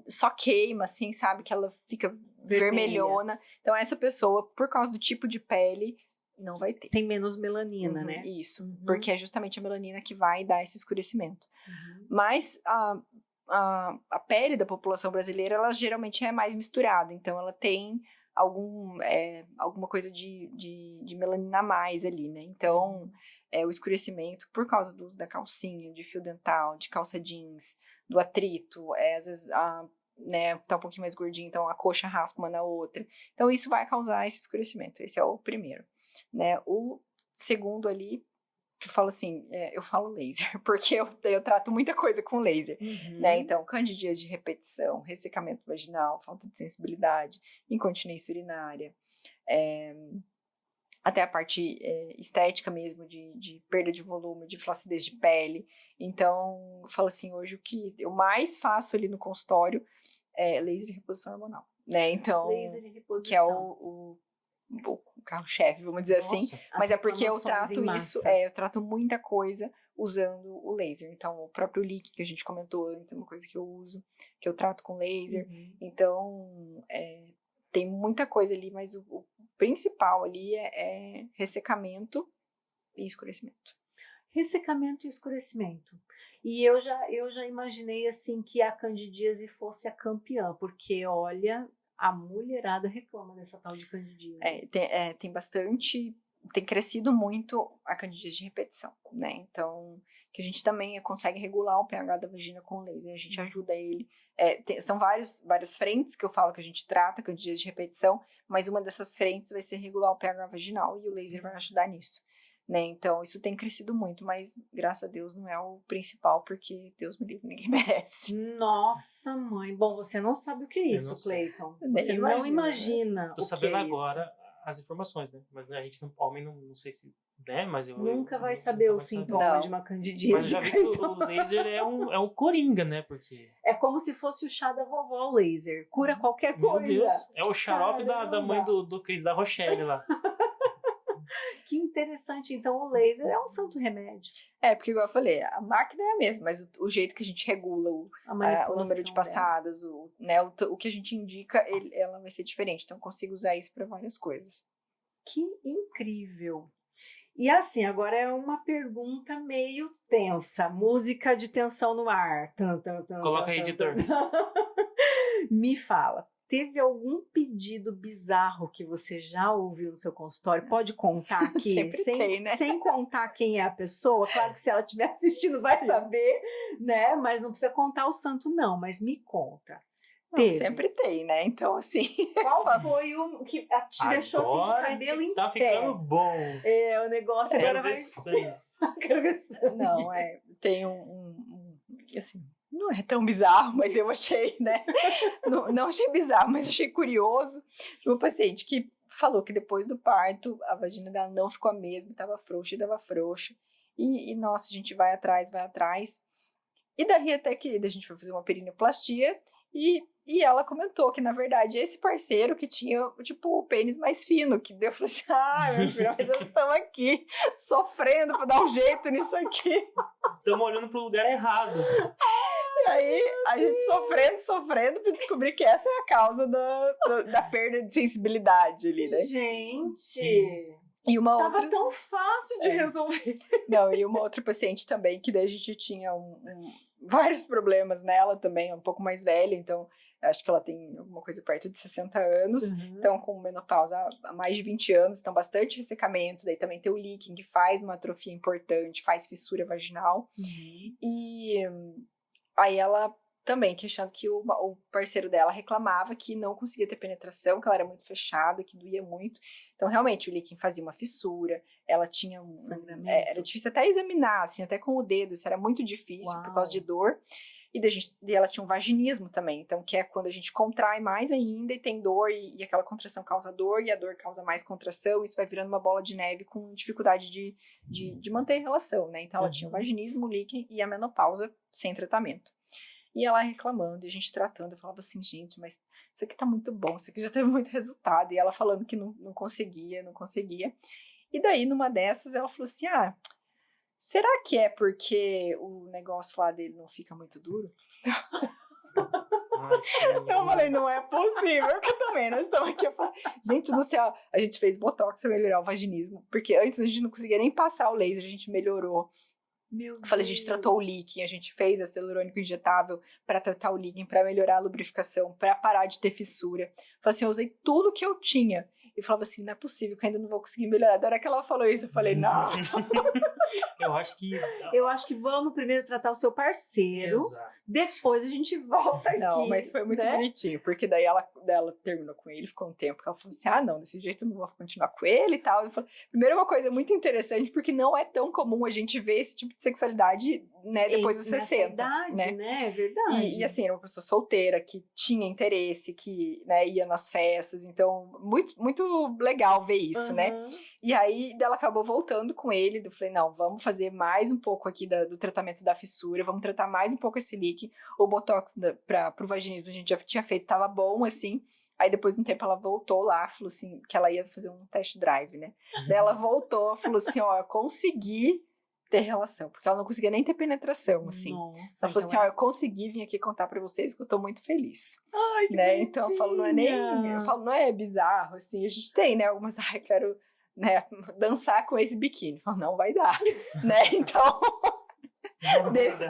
Speaker 3: só queima, assim, sabe? Que ela fica vermelhona. Então, essa pessoa, por causa do tipo de pele, não vai ter.
Speaker 1: Tem menos melanina, né?
Speaker 3: Isso, porque é justamente a melanina que vai dar esse escurecimento. Mas a pele da população brasileira, ela geralmente é mais misturada, então ela tem alguma coisa de melanina a mais ali, né? Então, o escurecimento, por causa do uso da calcinha, de fio dental, de calça jeans, do atrito, às vezes né, tá um pouquinho mais gordinho, então a coxa raspa uma na outra. Então, isso vai causar esse escurecimento. Esse é o primeiro. Né? O segundo ali, eu falo assim, eu falo laser, porque eu trato muita coisa com laser, né? Então, candidíase de repetição, ressecamento vaginal, falta de sensibilidade, incontinência urinária, até a parte estética mesmo, de perda de volume, de flacidez de pele. Então, eu falo assim, hoje o que eu mais faço ali no consultório é laser e reposição hormonal, né? Então,
Speaker 1: laser e reposição.
Speaker 3: Que é o carro-chefe, vamos dizer assim, mas é porque eu trato isso, eu trato muita coisa usando o laser. Então, o próprio leak que a gente comentou antes é uma coisa que eu uso, que eu trato com laser. Então, tem muita coisa ali, mas o principal ali é ressecamento e escurecimento.
Speaker 1: Ressecamento e escurecimento. E eu já imaginei assim que a candidíase fosse a campeã, porque olha, a mulherada reclama dessa tal de candidíase.
Speaker 3: Tem bastante, tem crescido muito a candidíase de repetição, né? Então, que a gente também consegue regular o pH da vagina com laser, a gente ajuda ele. São várias frentes que eu falo que a gente trata candidíase de repetição, mas uma dessas frentes vai ser regular o pH vaginal e o laser vai ajudar nisso. Né? Então, isso tem crescido muito, mas graças a Deus não é o principal, porque Deus me livre, ninguém merece.
Speaker 1: Nossa, mãe. Bom, você não sabe o que é isso, Cleiton. Você não imagina.
Speaker 2: Tô sabendo agora as informações, né? Mas a gente, homem, não sei se... Né? Mas
Speaker 1: nunca vai saber o sintoma de uma candidíase.
Speaker 2: Mas eu já vi que o laser é um coringa, né? Porque...
Speaker 1: É como se fosse o chá da vovó, o laser. Cura qualquer coisa.
Speaker 2: Meu Deus. É o xarope da mãe do Cris, da Rochelle lá.
Speaker 1: Que interessante, então o laser é um santo remédio.
Speaker 3: Porque igual eu falei, a máquina é a mesma, mas o jeito que a gente regula o número de passadas, o que a gente indica, ela vai ser diferente. Então eu consigo usar isso para várias coisas.
Speaker 1: Que incrível! E assim, agora é uma pergunta meio tensa. Música de tensão no ar. Tan, tan, tan,
Speaker 2: Coloca
Speaker 1: tan,
Speaker 2: aí,
Speaker 1: tan,
Speaker 2: editor.
Speaker 1: tan. Me fala, teve algum pedido bizarro que você já ouviu no seu consultório? Pode contar aqui?
Speaker 3: Sempre tem, né?
Speaker 1: Sem contar quem é a pessoa. Claro que se ela estiver assistindo vai saber, né? Mas não precisa contar o santo, não. Mas me conta.
Speaker 3: Não,
Speaker 1: Teve.
Speaker 3: sempre tem, né? Então, assim.
Speaker 1: Qual foi o que te deixou assim de
Speaker 2: Agora
Speaker 1: cabelo em
Speaker 2: tá
Speaker 1: pé?
Speaker 2: ficando bom.
Speaker 1: É, o negócio
Speaker 2: Quero
Speaker 1: agora
Speaker 2: ver
Speaker 1: vai...
Speaker 2: sangue.
Speaker 1: Quero ver sangue.
Speaker 3: Não, tem assim, não é tão bizarro, mas eu achei, né? Não achei bizarro, mas achei curioso. De uma paciente que falou que depois do parto, a vagina dela não ficou a mesma, estava frouxa e dava frouxa. E, nossa, a gente vai atrás. E daí até que a gente foi fazer uma perineoplastia e ela comentou que, na verdade, esse parceiro que tinha, tipo, o pênis mais fino, que deu, eu falei assim, meu filho, mas nós estamos aqui, sofrendo pra dar um jeito nisso aqui.
Speaker 2: Estamos olhando pro lugar errado.
Speaker 3: E aí, a gente sofrendo pra descobrir que essa é a causa da perda de sensibilidade ali, né?
Speaker 1: Gente,
Speaker 3: E uma
Speaker 1: tava
Speaker 3: outra...
Speaker 1: tão fácil de resolver.
Speaker 3: Não, e uma outra paciente também, que daí a gente tinha vários problemas nela também, um pouco mais velha, então acho que ela tem alguma coisa perto de 60 anos, então com menopausa há mais de 20 anos, então bastante ressecamento, daí também tem o leaking, que faz uma atrofia importante, faz fissura vaginal, e aí ela também questionando que o parceiro dela reclamava que não conseguia ter penetração, que ela era muito fechada, que doía muito. Então, realmente, o leaking fazia uma fissura, ela tinha era difícil até examinar, assim, até com o dedo, isso era muito difícil por causa de dor. E ela tinha um vaginismo também, então, que é quando a gente contrai mais ainda e tem dor, e aquela contração causa dor, e a dor causa mais contração, isso vai virando uma bola de neve com dificuldade de manter a relação, né? Então, ela tinha o vaginismo, o leaking e a menopausa sem tratamento. E ela reclamando, e a gente tratando, eu falava assim, gente, mas isso aqui tá muito bom, isso aqui já teve muito resultado. E ela falando que não conseguia. E daí, numa dessas, ela falou assim, será que é porque o negócio lá dele não fica muito duro? Eu falei, não é possível, que também nós estamos aqui. Gente do céu, a gente fez botox pra melhorar o vaginismo, porque antes a gente não conseguia nem passar o laser, a gente melhorou. Eu falei, a gente tratou o leaking, a gente fez ácido hialurônico injetável para tratar o leaking, para melhorar a lubrificação, para parar de ter fissura. Falei assim, eu usei tudo que eu tinha. E falava assim, não é possível que eu ainda não vou conseguir melhorar. Da hora que ela falou isso, eu falei, não.
Speaker 2: Eu acho que
Speaker 1: vamos primeiro tratar o seu parceiro, depois a gente volta aqui.
Speaker 3: Não, mas foi muito bonitinho, porque daí ela terminou com ele, ficou um tempo, ela falou assim, não, desse jeito eu não vou continuar com ele e tal. Eu falei, primeiro uma coisa muito interessante, porque não é tão comum a gente ver esse tipo de sexualidade, né, depois dos 60.
Speaker 1: Idade,
Speaker 3: né?
Speaker 1: É verdade.
Speaker 3: E assim, era uma pessoa solteira, que tinha interesse, que, né, ia nas festas, então, muito, muito legal ver isso, né? E aí, ela acabou voltando com ele, eu falei, não, vamos fazer mais um pouco aqui do tratamento da fissura, vamos tratar mais um pouco esse leak, o botox pro vaginismo a gente já tinha feito, tava bom, assim. Aí depois de um tempo ela voltou lá, falou assim, que ela ia fazer um test drive, né? Daí ela voltou, falou assim, eu consegui ter relação, porque ela não conseguia nem ter penetração, assim.
Speaker 1: Nossa,
Speaker 3: ela falou assim, eu consegui vir aqui contar pra vocês que eu tô muito feliz.
Speaker 1: Ai, que
Speaker 3: né? Então eu falo, não é bizarro, assim, a gente tem, né, algumas, quero, né, dançar com esse biquíni. Eu falo, não vai dar, né? Então,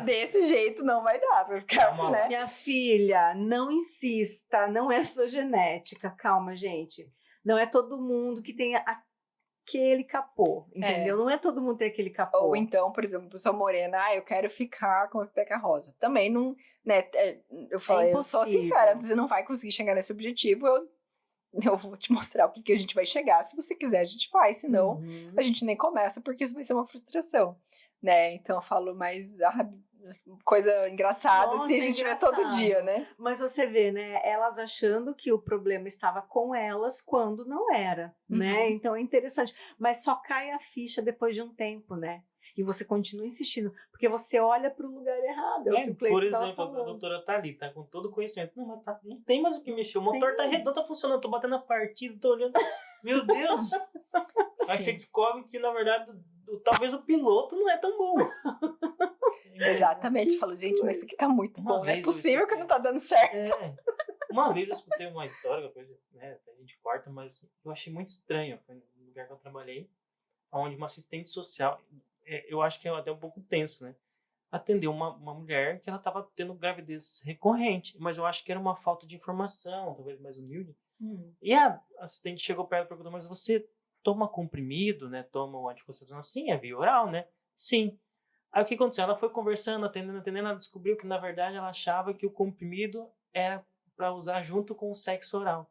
Speaker 3: desse jeito não vai dar, vai ficar, né?
Speaker 1: Minha filha, não insista, não é sua genética, calma, gente. Não é todo mundo que tem aquele capô, entendeu? Não é todo mundo tem aquele capô.
Speaker 3: Ou então, por exemplo, pessoa morena, eu quero ficar com a pepeca rosa. Também não, né? Eu falei, eu sou sincera, você não vai conseguir chegar nesse objetivo, eu vou te mostrar o que a gente vai chegar. Se você quiser, a gente faz, senão a gente nem começa, porque isso vai ser uma frustração, né? Então eu falo, mas coisa engraçada,
Speaker 1: Nossa,
Speaker 3: assim, a gente vê todo dia, né?
Speaker 1: Mas você vê, né, elas achando que o problema estava com elas quando não era, né? Então é interessante, mas só cai a ficha depois de um tempo, né? E você continua insistindo, porque você olha para o lugar errado. É o que o Cleiton
Speaker 2: por exemplo, a doutora tá ali, tá com todo o conhecimento. Não, mas não tem mais o que mexer. O motor tá redondo, tá funcionando. Tô batendo a partida, tô olhando. Meu Deus! Aí você descobre que, na verdade, talvez o piloto não é tão bom.
Speaker 3: Exatamente. Falo, gente, mas isso aqui tá muito bom. Não é possível que não tá dando certo.
Speaker 2: Uma vez eu escutei uma história, coisa, né, a gente corta, mas eu achei muito estranho. Foi no lugar que eu trabalhei. onde uma assistente social, eu acho que é até um pouco tenso, né? Atendeu uma mulher que ela estava tendo gravidez recorrente, mas eu acho que era uma falta de informação, talvez mais humilde. E a assistente chegou perto e perguntou, mas você toma comprimido, né? Toma um anticoncepcional? Sim, é via oral, né? Sim. Aí o que aconteceu? Ela foi conversando, atendendo, ela descobriu que, na verdade, ela achava que o comprimido era para usar junto com o sexo oral.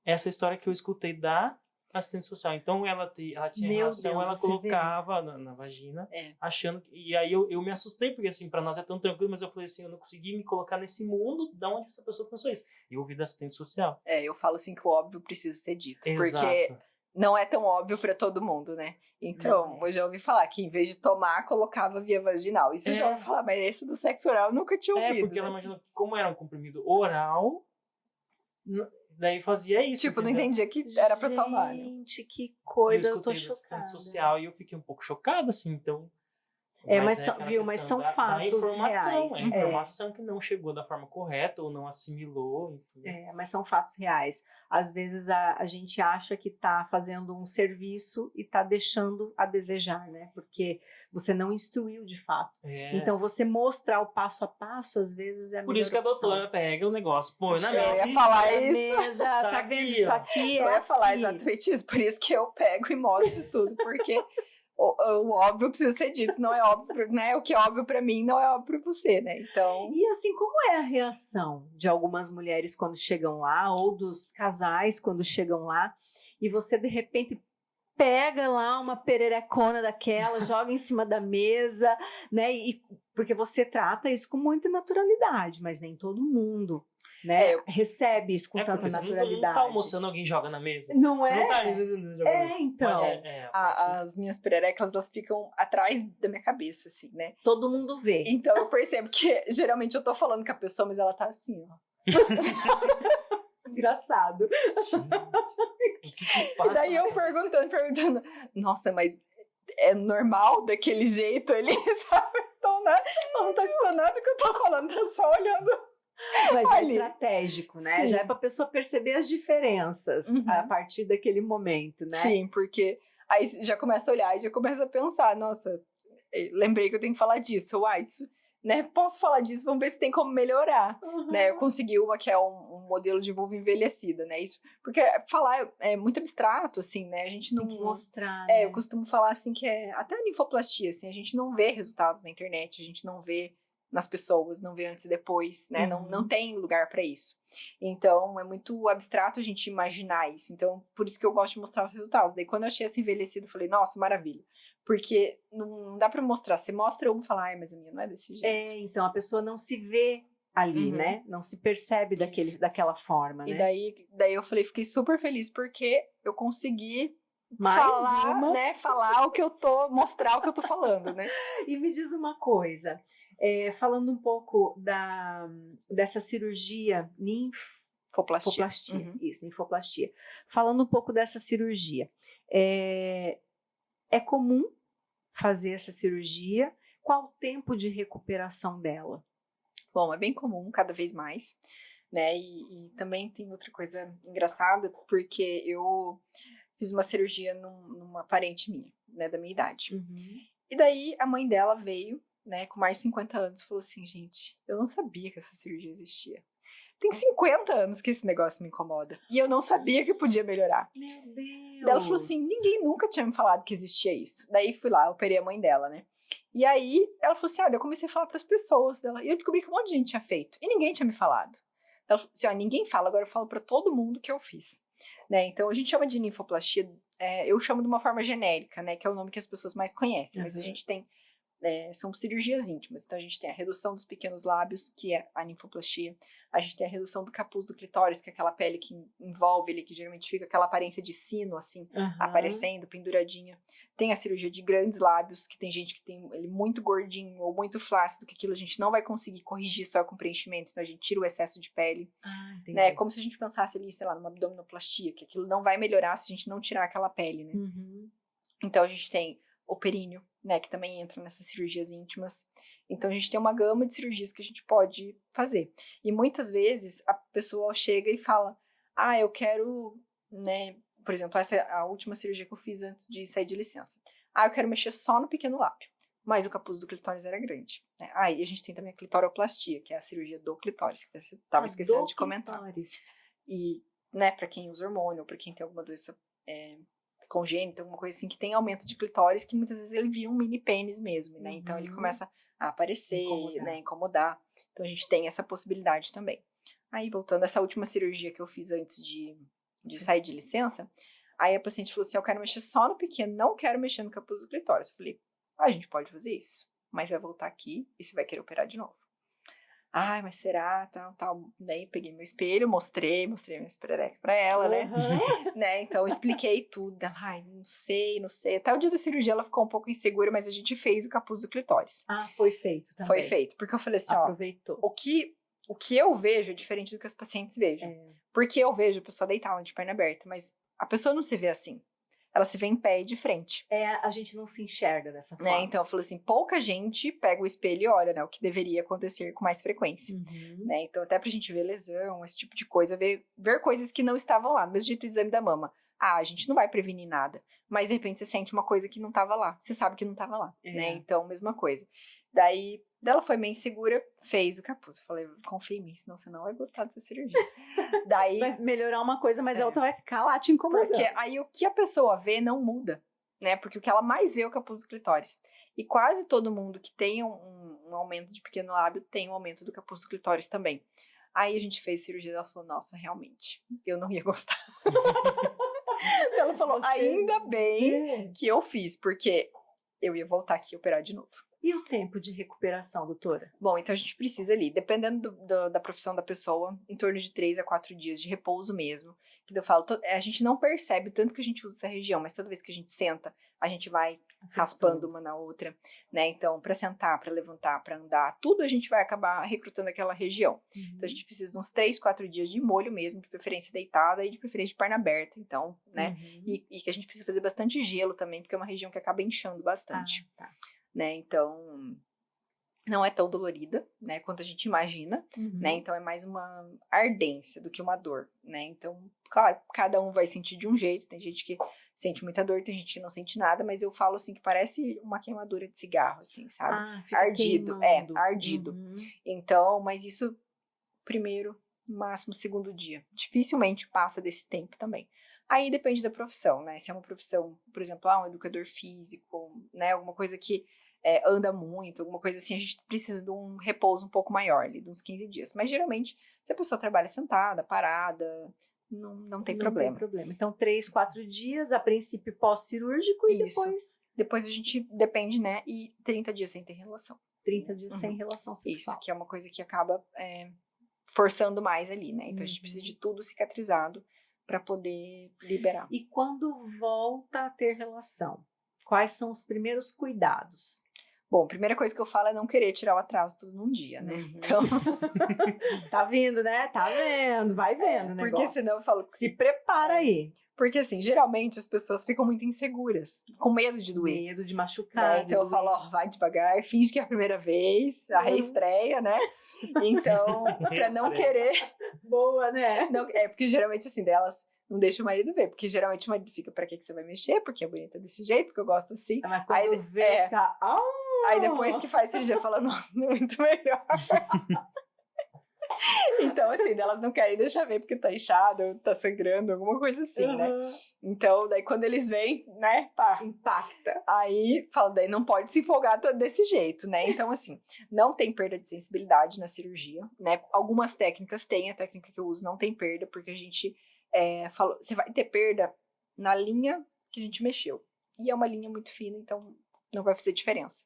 Speaker 2: Essa é a história que eu escutei da assistente social. Então, ela tinha
Speaker 1: Meu
Speaker 2: relação,
Speaker 1: Deus,
Speaker 2: ela
Speaker 1: você vê.
Speaker 2: colocava na vagina, achando... E aí eu me assustei, porque, assim, para nós é tão tranquilo, mas eu falei assim, eu não consegui me colocar nesse mundo de onde essa pessoa pensou isso. E eu ouvi da assistente social.
Speaker 3: Eu falo assim que o óbvio precisa ser dito.
Speaker 2: Exato.
Speaker 3: Porque não é tão óbvio para todo mundo, né? Então, eu já ouvi falar que em vez de tomar, colocava via vaginal. Isso eu já ouvi falar, mas esse do sexo oral eu nunca tinha ouvido.
Speaker 2: Porque ela imaginou que, como era um comprimido oral, daí fazia isso.
Speaker 3: Tipo,
Speaker 2: entendeu?
Speaker 3: não entendia que era pra tomar, né?
Speaker 1: Gente, que coisa, eu tô
Speaker 2: escutei da
Speaker 1: chocada.
Speaker 2: assistente social e eu fiquei um pouco chocada, assim, então...
Speaker 1: Mas
Speaker 2: aquela
Speaker 1: são
Speaker 2: questão
Speaker 1: fatos
Speaker 2: informação,
Speaker 1: reais.
Speaker 2: A informação que não chegou da forma correta ou não assimilou. Enfim.
Speaker 1: Mas são fatos reais. Às vezes a gente acha que está fazendo um serviço e está deixando a desejar, né? Porque você não instruiu de fato. Então, você mostrar o passo a passo, às vezes, é a
Speaker 2: Por
Speaker 1: melhor
Speaker 2: isso que a
Speaker 1: opção.
Speaker 2: doutora pega o negócio, põe na mesa.
Speaker 3: Eu ia falar isso.
Speaker 1: Mesa, tá vendo
Speaker 2: aqui,
Speaker 1: isso
Speaker 2: ó.
Speaker 1: aqui?
Speaker 3: Eu ia falar
Speaker 1: aqui.
Speaker 3: exatamente isso. Por isso que eu pego e mostro tudo. Porque o óbvio precisa ser dito. Não é óbvio, né? O que é óbvio pra mim não é óbvio pra você, né? Então...
Speaker 1: E assim, como é a reação de algumas mulheres quando chegam lá, ou dos casais quando chegam lá, e você, de repente, pega lá uma pererecona daquela, joga em cima da mesa, né? Porque você trata isso com muita naturalidade, mas nem todo mundo, né? Recebe isso com tanta
Speaker 2: porque
Speaker 1: naturalidade.
Speaker 2: Você não tá almoçando, alguém joga na mesa.
Speaker 1: Não
Speaker 2: você
Speaker 1: é?
Speaker 2: Não tá jogando.
Speaker 1: Então.
Speaker 3: Mas as minhas pererecas, elas ficam atrás da minha cabeça, assim, né?
Speaker 1: Todo mundo vê.
Speaker 3: Então eu percebo que geralmente eu tô falando com a pessoa, mas ela tá assim, ó.
Speaker 1: Engraçado.
Speaker 2: O que passa?
Speaker 3: E daí eu perguntando, nossa, mas é normal daquele jeito ele, sabe? Então, né? Eu não tô escutando nada que eu tô falando, tá só olhando.
Speaker 1: Mas já é
Speaker 3: ali.
Speaker 1: estratégico, né?
Speaker 3: Sim.
Speaker 1: Já é pra pessoa perceber as diferenças a partir daquele momento, né?
Speaker 3: Sim, porque aí já começa a olhar e já começa a pensar, nossa, lembrei que eu tenho que falar disso, isso, né? Posso falar disso, vamos ver se tem como melhorar, né? Eu consegui uma que é um modelo de vulva envelhecida, né? Isso, porque falar é muito abstrato, assim, né? A gente não...
Speaker 1: Tem que mostrar,
Speaker 3: eu costumo falar, assim, que até a ninfoplastia, assim, a gente não vê resultados na internet, a gente não vê nas pessoas, não vê antes e depois, né? Não tem lugar para isso. Então, é muito abstrato a gente imaginar isso. Então, por isso que eu gosto de mostrar os resultados. Daí, quando eu achei essa envelhecida, eu falei, nossa, maravilha. Porque não dá para mostrar. Você mostra uma e fala, mas a minha não é desse jeito.
Speaker 1: Então, a pessoa não se vê ali, né? Não se percebe daquela forma,
Speaker 3: e
Speaker 1: né?
Speaker 3: daí eu falei, fiquei super feliz porque eu consegui falar o que eu tô, mostrar o que eu tô falando, né?
Speaker 1: E me diz uma coisa, falando um pouco dessa cirurgia ninfoplastia. Isso, ninfoplastia. Falando um pouco dessa cirurgia, é comum fazer essa cirurgia? Qual o tempo de recuperação dela?
Speaker 3: Bom, é bem comum, cada vez mais, né? E também tem outra coisa engraçada, porque eu fiz uma cirurgia numa parente minha, né, da minha idade. E daí a mãe dela veio, né, com mais de 50 anos, e falou assim, gente, eu não sabia que essa cirurgia existia. Tem 50 anos que esse negócio me incomoda. E eu não sabia que podia melhorar.
Speaker 1: Meu Deus!
Speaker 3: Daí ela falou assim, ninguém nunca tinha me falado que existia isso. Daí fui lá, operei a mãe dela, né? E aí ela falou assim, daí eu comecei a falar pras pessoas dela. E eu descobri que um monte de gente tinha feito. E ninguém tinha me falado. Ela falou assim, ninguém fala, agora eu falo pra todo mundo que eu fiz. Né? Então a gente chama de ninfoplastia, eu chamo de uma forma genérica, né? Que é o nome que as pessoas mais conhecem. Mas a gente tem... são cirurgias íntimas. Então, a gente tem a redução dos pequenos lábios, que é a ninfoplastia. A gente tem a redução do capuz do clitóris, que é aquela pele que envolve ele, que geralmente fica aquela aparência de sino, assim, aparecendo, penduradinha. Tem a cirurgia de grandes lábios, que tem gente que tem ele muito gordinho ou muito flácido, que aquilo a gente não vai conseguir corrigir só com preenchimento, então a gente tira o excesso de pele. Né? Como se a gente pensasse ali, sei lá, numa abdominoplastia, que aquilo não vai melhorar se a gente não tirar aquela pele, né? Então, a gente tem o períneo, né, que também entra nessas cirurgias íntimas. Então, a gente tem uma gama de cirurgias que a gente pode fazer. E muitas vezes, a pessoa chega e fala, eu quero, né, por exemplo, essa é a última cirurgia que eu fiz antes de sair de licença. Ah, eu quero mexer só no pequeno lábio. Mas o capuz do clitóris era grande. Né? Ah, e a gente tem também a clitoroplastia, que é a cirurgia do clitóris, que você estava esquecendo de comentar. E, né, para quem usa hormônio, ou para quem tem alguma doença congênita, alguma coisa assim, que tem aumento de clitóris, que muitas vezes ele vira um mini pênis mesmo, né? Então ele começa a aparecer, incomodar. Então a gente tem essa possibilidade também. Aí, voltando a essa última cirurgia que eu fiz antes de sair de licença, aí a paciente falou assim, eu quero mexer só no pequeno, não quero mexer no capuz do clitóris. Eu falei, a gente pode fazer isso, mas vai voltar aqui e você vai querer operar de novo. Ai, mas será? Tal. Daí peguei meu espelho, mostrei minha perereca pra ela, né? Então eu expliquei tudo. Ela, ai, não sei. Até o dia da cirurgia ela ficou um pouco insegura, mas a gente fez o capuz do clitóris.
Speaker 1: Ah, foi feito também.
Speaker 3: Foi feito, porque eu falei assim,
Speaker 1: aproveitou.
Speaker 3: O que eu vejo é diferente do que as pacientes vejam. Porque eu vejo a pessoa deitada de perna aberta, mas a pessoa não se vê assim. Ela se vê em pé e de frente.
Speaker 1: A gente não se enxerga dessa forma.
Speaker 3: Né? Então, eu falo assim, pouca gente pega o espelho e olha, né? O que deveria acontecer com mais frequência. Né? Então, até pra gente ver lesão, esse tipo de coisa, ver coisas que não estavam lá. Do mesmo jeito o exame da mama. Ah, a gente não vai prevenir nada. Mas, de repente, você sente uma coisa que não estava lá. Você sabe que não estava lá. Né? Então, mesma coisa. Daí, ela foi meio insegura, fez o capuz. Eu falei, confia em mim, senão você não vai gostar dessa cirurgia. Daí,
Speaker 1: vai melhorar uma coisa, mas a outra vai ficar lá te incomodando.
Speaker 3: Porque aí o que a pessoa vê não muda, né? Porque o que ela mais vê é o capuz do clitóris. E quase todo mundo que tem um aumento de pequeno lábio tem um aumento do capuz do clitóris também. Aí a gente fez cirurgia e ela falou, nossa, realmente, eu não ia gostar. Ela falou, ainda bem que eu fiz, porque eu ia voltar aqui e operar de novo.
Speaker 1: E o tempo de recuperação, doutora?
Speaker 3: Bom, então a gente precisa ali, dependendo da profissão da pessoa, em torno de 3 a 4 dias de repouso mesmo. Que eu falo, a gente não percebe tanto que a gente usa essa região, mas toda vez que a gente senta, a gente vai raspando uma na outra, né? Então, para sentar, para levantar, para andar, tudo a gente vai acabar recrutando aquela região. Então, a gente precisa de uns 3, 4 dias de molho mesmo, de preferência deitada e de preferência de perna aberta, então, né? E que a gente precisa fazer bastante gelo também, porque é uma região que acaba inchando bastante. Né? Então, não é tão dolorida, né, quanto a gente imagina, né? Então é mais uma ardência do que uma dor, né? Então, claro, cada um vai sentir de um jeito. Tem gente que sente muita dor, tem gente que não sente nada, mas eu falo assim que parece uma queimadura de cigarro, assim, sabe? Ardido, ardido. Então, mas isso primeiro, máximo segundo dia. Dificilmente passa desse tempo também. Aí depende da profissão, né? Se é uma profissão, por exemplo, um educador físico, né? Alguma coisa que anda muito, alguma coisa assim, a gente precisa de um repouso um pouco maior, ali, de uns 15 dias. Mas geralmente, se a pessoa trabalha sentada, parada, não tem problema.
Speaker 1: Então, 3, 4 dias, a princípio pós-cirúrgico e depois...
Speaker 3: Depois a gente depende, né? E 30 dias sem ter relação.
Speaker 1: 30 dias sem relação sexual.
Speaker 3: Isso, que é uma coisa que acaba forçando mais ali, né? Então a gente precisa de tudo cicatrizado para poder liberar.
Speaker 1: E quando volta a ter relação, quais são os primeiros cuidados?
Speaker 3: Bom, a primeira coisa que eu falo é não querer tirar o atraso tudo num dia, né? Então...
Speaker 1: Tá vindo, né? Tá vendo, vai vendo, né?
Speaker 3: Porque senão eu falo...
Speaker 1: Se prepara aí.
Speaker 3: Porque, assim, geralmente as pessoas ficam muito inseguras, com medo de doer.
Speaker 1: Medo de machucar.
Speaker 3: Né? Então eu falo, vai devagar, finge que é a primeira vez, a reestreia, né? Então, pra não querer...
Speaker 1: Boa, né?
Speaker 3: Não, porque geralmente, assim, delas... Não deixa o marido ver, porque geralmente o marido fica, pra que você vai mexer? Porque é bonita desse jeito, porque eu gosto assim.
Speaker 1: Mas quando vê, fica...
Speaker 3: Aí depois que faz cirurgia, fala, nossa, muito melhor. Então, assim, elas não querem deixar ver porque tá inchado, tá sangrando, alguma coisa assim, né? Então, daí quando eles vêm, né, pá,
Speaker 1: impacta.
Speaker 3: Aí, fala, daí não pode se empolgar desse jeito, né? Então, assim, não tem perda de sensibilidade na cirurgia, né? Algumas técnicas têm, a técnica que eu uso não tem perda, porque a gente... falou, você vai ter perda na linha que a gente mexeu. E é uma linha muito fina, então não vai fazer diferença.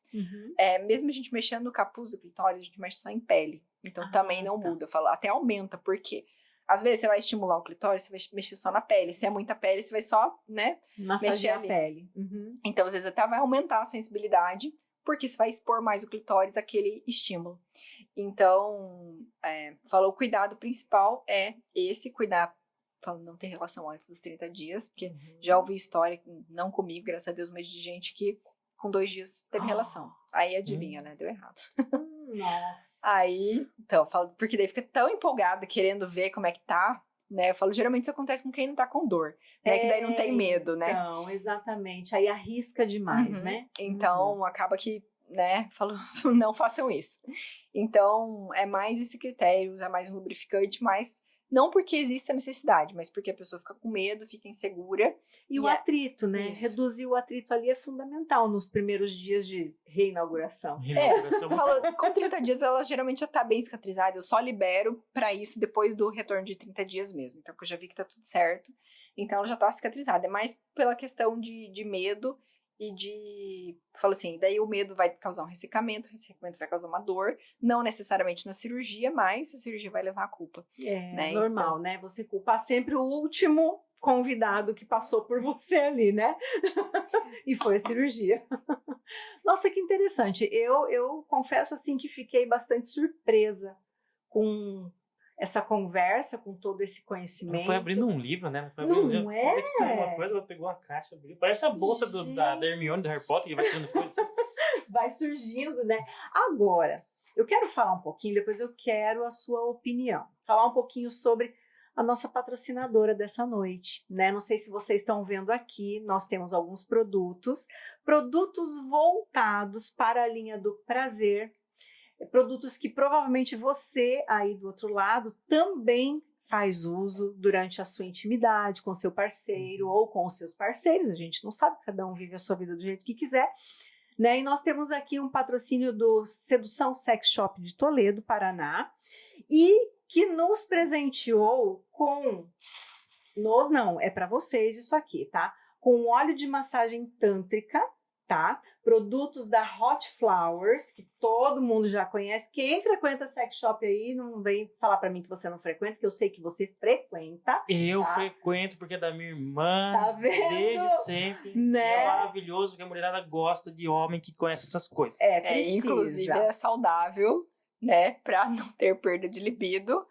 Speaker 3: Mesmo a gente mexendo no capuz do clitóris, a gente mexe só em pele. Então também não muda. Eu falo, até aumenta, porque às vezes você vai estimular o clitóris, você vai mexer só na pele. Se é muita pele, você vai só, né, mexer
Speaker 1: a pele.
Speaker 3: Então, às vezes até vai aumentar a sensibilidade, porque você vai expor mais o clitóris àquele estímulo. Então, falou, o cuidado principal é esse, cuidar, falando não ter relação antes dos 30 dias, porque já ouvi história, não comigo, graças a Deus, mas de gente que com 2 dias teve relação. Aí adivinha, né? Deu errado.
Speaker 1: Nossa.
Speaker 3: Aí, então, falo, porque daí fica tão empolgada, querendo ver como é que tá, né? Eu falo, geralmente isso acontece com quem não tá com dor, né? Que daí não tem medo, né?
Speaker 1: Então, exatamente. Aí arrisca demais,
Speaker 3: Uhum.
Speaker 1: né?
Speaker 3: Então, acaba que, né, falo, não façam isso. Então, é mais esse critério, usar mais um lubrificante, mas não porque existe a necessidade, mas porque a pessoa fica com medo, fica insegura.
Speaker 1: E o atrito, né?
Speaker 3: Isso.
Speaker 1: Reduzir o atrito ali é fundamental nos primeiros dias de reinauguração.
Speaker 3: Com 30 dias ela geralmente já tá bem cicatrizada, eu só libero pra isso depois do retorno de 30 dias mesmo. Então, porque eu já vi que tá tudo certo, então ela já tá cicatrizada. É mais pela questão de medo e de... Falo assim, daí o medo vai causar um ressecamento, o ressecamento vai causar uma dor, não necessariamente na cirurgia, mas a cirurgia vai levar a culpa.
Speaker 1: É normal, então, né? Você culpar sempre o último convidado que passou por você ali, né? E foi a cirurgia. Nossa, que interessante. Eu confesso assim que fiquei bastante surpresa com essa conversa, com todo esse conhecimento.
Speaker 2: Ela foi abrindo um livro, né?
Speaker 1: Não é?
Speaker 2: Uma coisa, ela pegou a caixa, abriu. Parece a bolsa da Hermione, do Harry Potter, que vai tirando coisa.
Speaker 1: Vai surgindo, né? Agora, eu quero falar um pouquinho, depois eu quero a sua opinião. Falar um pouquinho sobre a nossa patrocinadora dessa noite, né? Não sei se vocês estão vendo aqui, nós temos alguns produtos voltados para a linha do prazer, produtos que provavelmente você aí do outro lado também faz uso durante a sua intimidade com seu parceiro ou com os seus parceiros. A gente não sabe, cada um vive a sua vida do jeito que quiser, né? E nós temos aqui um patrocínio do Sedução Sex Shop de Toledo, Paraná, e que nos presenteou com... Não, é para vocês isso aqui, tá? Com óleo de massagem tântrica, tá? Produtos da Hot Flowers, que todo mundo já conhece. Quem frequenta sex shop aí, não vem falar pra mim que você não frequenta, que eu sei que você frequenta.
Speaker 2: Eu frequento porque é da minha irmã,
Speaker 1: tá vendo?
Speaker 2: Desde sempre.
Speaker 1: Né?
Speaker 2: É maravilhoso que a mulherada gosta de homem que conhece essas coisas.
Speaker 3: Inclusive é saudável, né? Pra não ter perda de libido,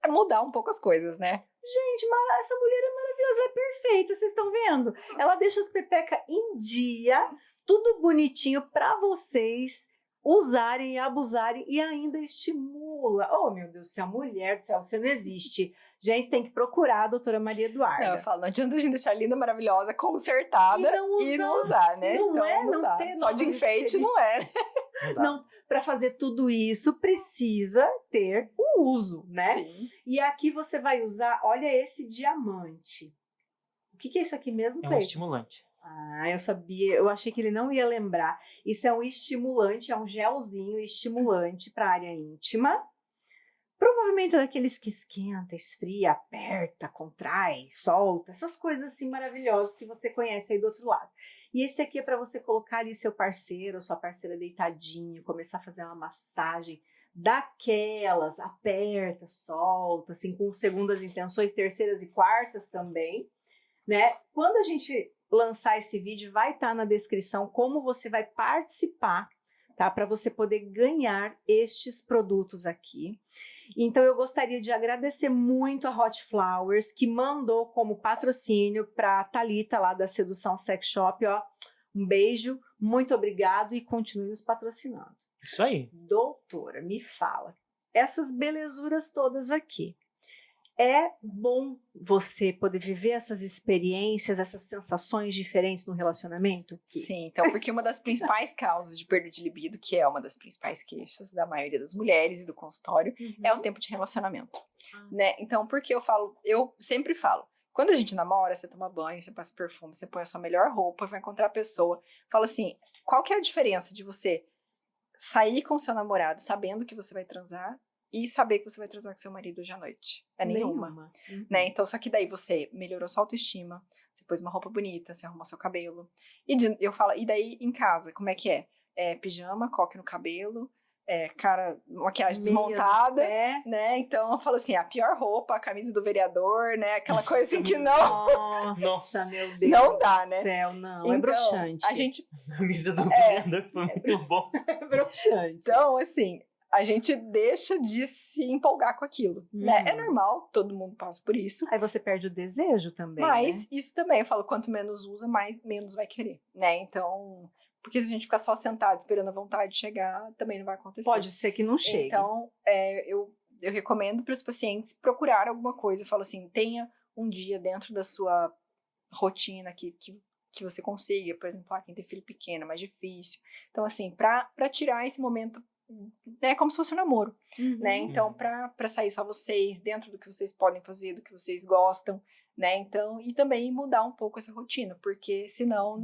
Speaker 3: é mudar um pouco as coisas, né?
Speaker 1: Gente, essa mulher é maravilhosa, é perfeita, vocês estão vendo? Ela deixa as pepecas em dia, tudo bonitinho para vocês usarem e abusarem e ainda estimula. Oh, meu Deus do céu, mulher do céu, você não existe. Gente, tem que procurar a doutora Maria Eduarda.
Speaker 3: Não, eu falo, não adianta a gente deixar linda, maravilhosa, consertada e não usar, né?
Speaker 1: Não
Speaker 3: então,
Speaker 1: é? Não ter
Speaker 3: só de enfeite não é.
Speaker 1: Não, para fazer tudo isso precisa ter o uso, né?
Speaker 3: Sim.
Speaker 1: E aqui você vai usar, olha esse diamante. O que é isso aqui mesmo,
Speaker 2: É um
Speaker 1: Cleiton?
Speaker 2: estimulante.
Speaker 1: Ah, eu sabia, eu achei que ele não ia lembrar. Isso é um estimulante, é um gelzinho estimulante para a área íntima. Provavelmente é daqueles que esquenta, esfria, aperta, contrai, solta, essas coisas assim maravilhosas que você conhece aí do outro lado. E esse aqui é para você colocar ali seu parceiro ou sua parceira deitadinho, começar a fazer uma massagem daquelas, aperta, solta, assim, com segundas intenções, terceiras e quartas também, né? Quando a gente lançar esse vídeo, vai estar na descrição como você vai participar, tá? Para você poder ganhar estes produtos aqui. Então, eu gostaria de agradecer muito a Hot Flowers, que mandou como patrocínio para a Thalita, lá da Sedução Sex Shop, ó. Um beijo, muito obrigado e continue nos patrocinando.
Speaker 2: Isso aí.
Speaker 1: Doutora, me fala, essas belezuras todas aqui, é bom você poder viver essas experiências, essas sensações diferentes no relacionamento?
Speaker 3: Sim, então, porque uma das principais causas de perda de libido, que é uma das principais queixas da maioria das mulheres e do consultório, é o tempo de relacionamento, né? Então, porque eu sempre falo, quando a gente namora, você toma banho, você passa perfume, você põe a sua melhor roupa, vai encontrar a pessoa, fala assim, qual que é a diferença de você sair com o seu namorado sabendo que você vai transar e saber que você vai transar com seu marido hoje à noite? É nenhuma. Né? Então, só que daí você melhorou sua autoestima, você pôs uma roupa bonita, você arrumou seu cabelo. Eu falo, e daí em casa, como é que é? É pijama, coque no cabelo, maquiagem desmontada, né? Então eu falo assim, a pior roupa, a camisa do vereador, né? Aquela coisa assim que não...
Speaker 1: Nossa, meu Deus
Speaker 3: não dá, né?
Speaker 1: Céu, não,
Speaker 3: então,
Speaker 1: é broxante.
Speaker 3: A gente...
Speaker 2: A camisa do vereador foi muito bom.
Speaker 1: É broxante.
Speaker 3: Então, assim, a gente deixa de se empolgar com aquilo, né? É normal, todo mundo passa por isso.
Speaker 1: Aí você perde o desejo também,
Speaker 3: mas
Speaker 1: né?
Speaker 3: isso também, eu falo, quanto menos usa, menos vai querer, né? Então... Porque se a gente ficar só sentado esperando a vontade chegar, também não vai acontecer.
Speaker 1: Pode ser que não chegue.
Speaker 3: Então, eu eu recomendo para os pacientes procurar alguma coisa. Eu falo assim, tenha um dia dentro da sua rotina que você consiga, por exemplo, quem tem filho pequeno, é mais difícil. Então, assim, para tirar esse momento, é como se fosse um namoro, né? Então, para sair só vocês, dentro do que vocês podem fazer, do que vocês gostam, né? Então, e também mudar um pouco essa rotina, porque senão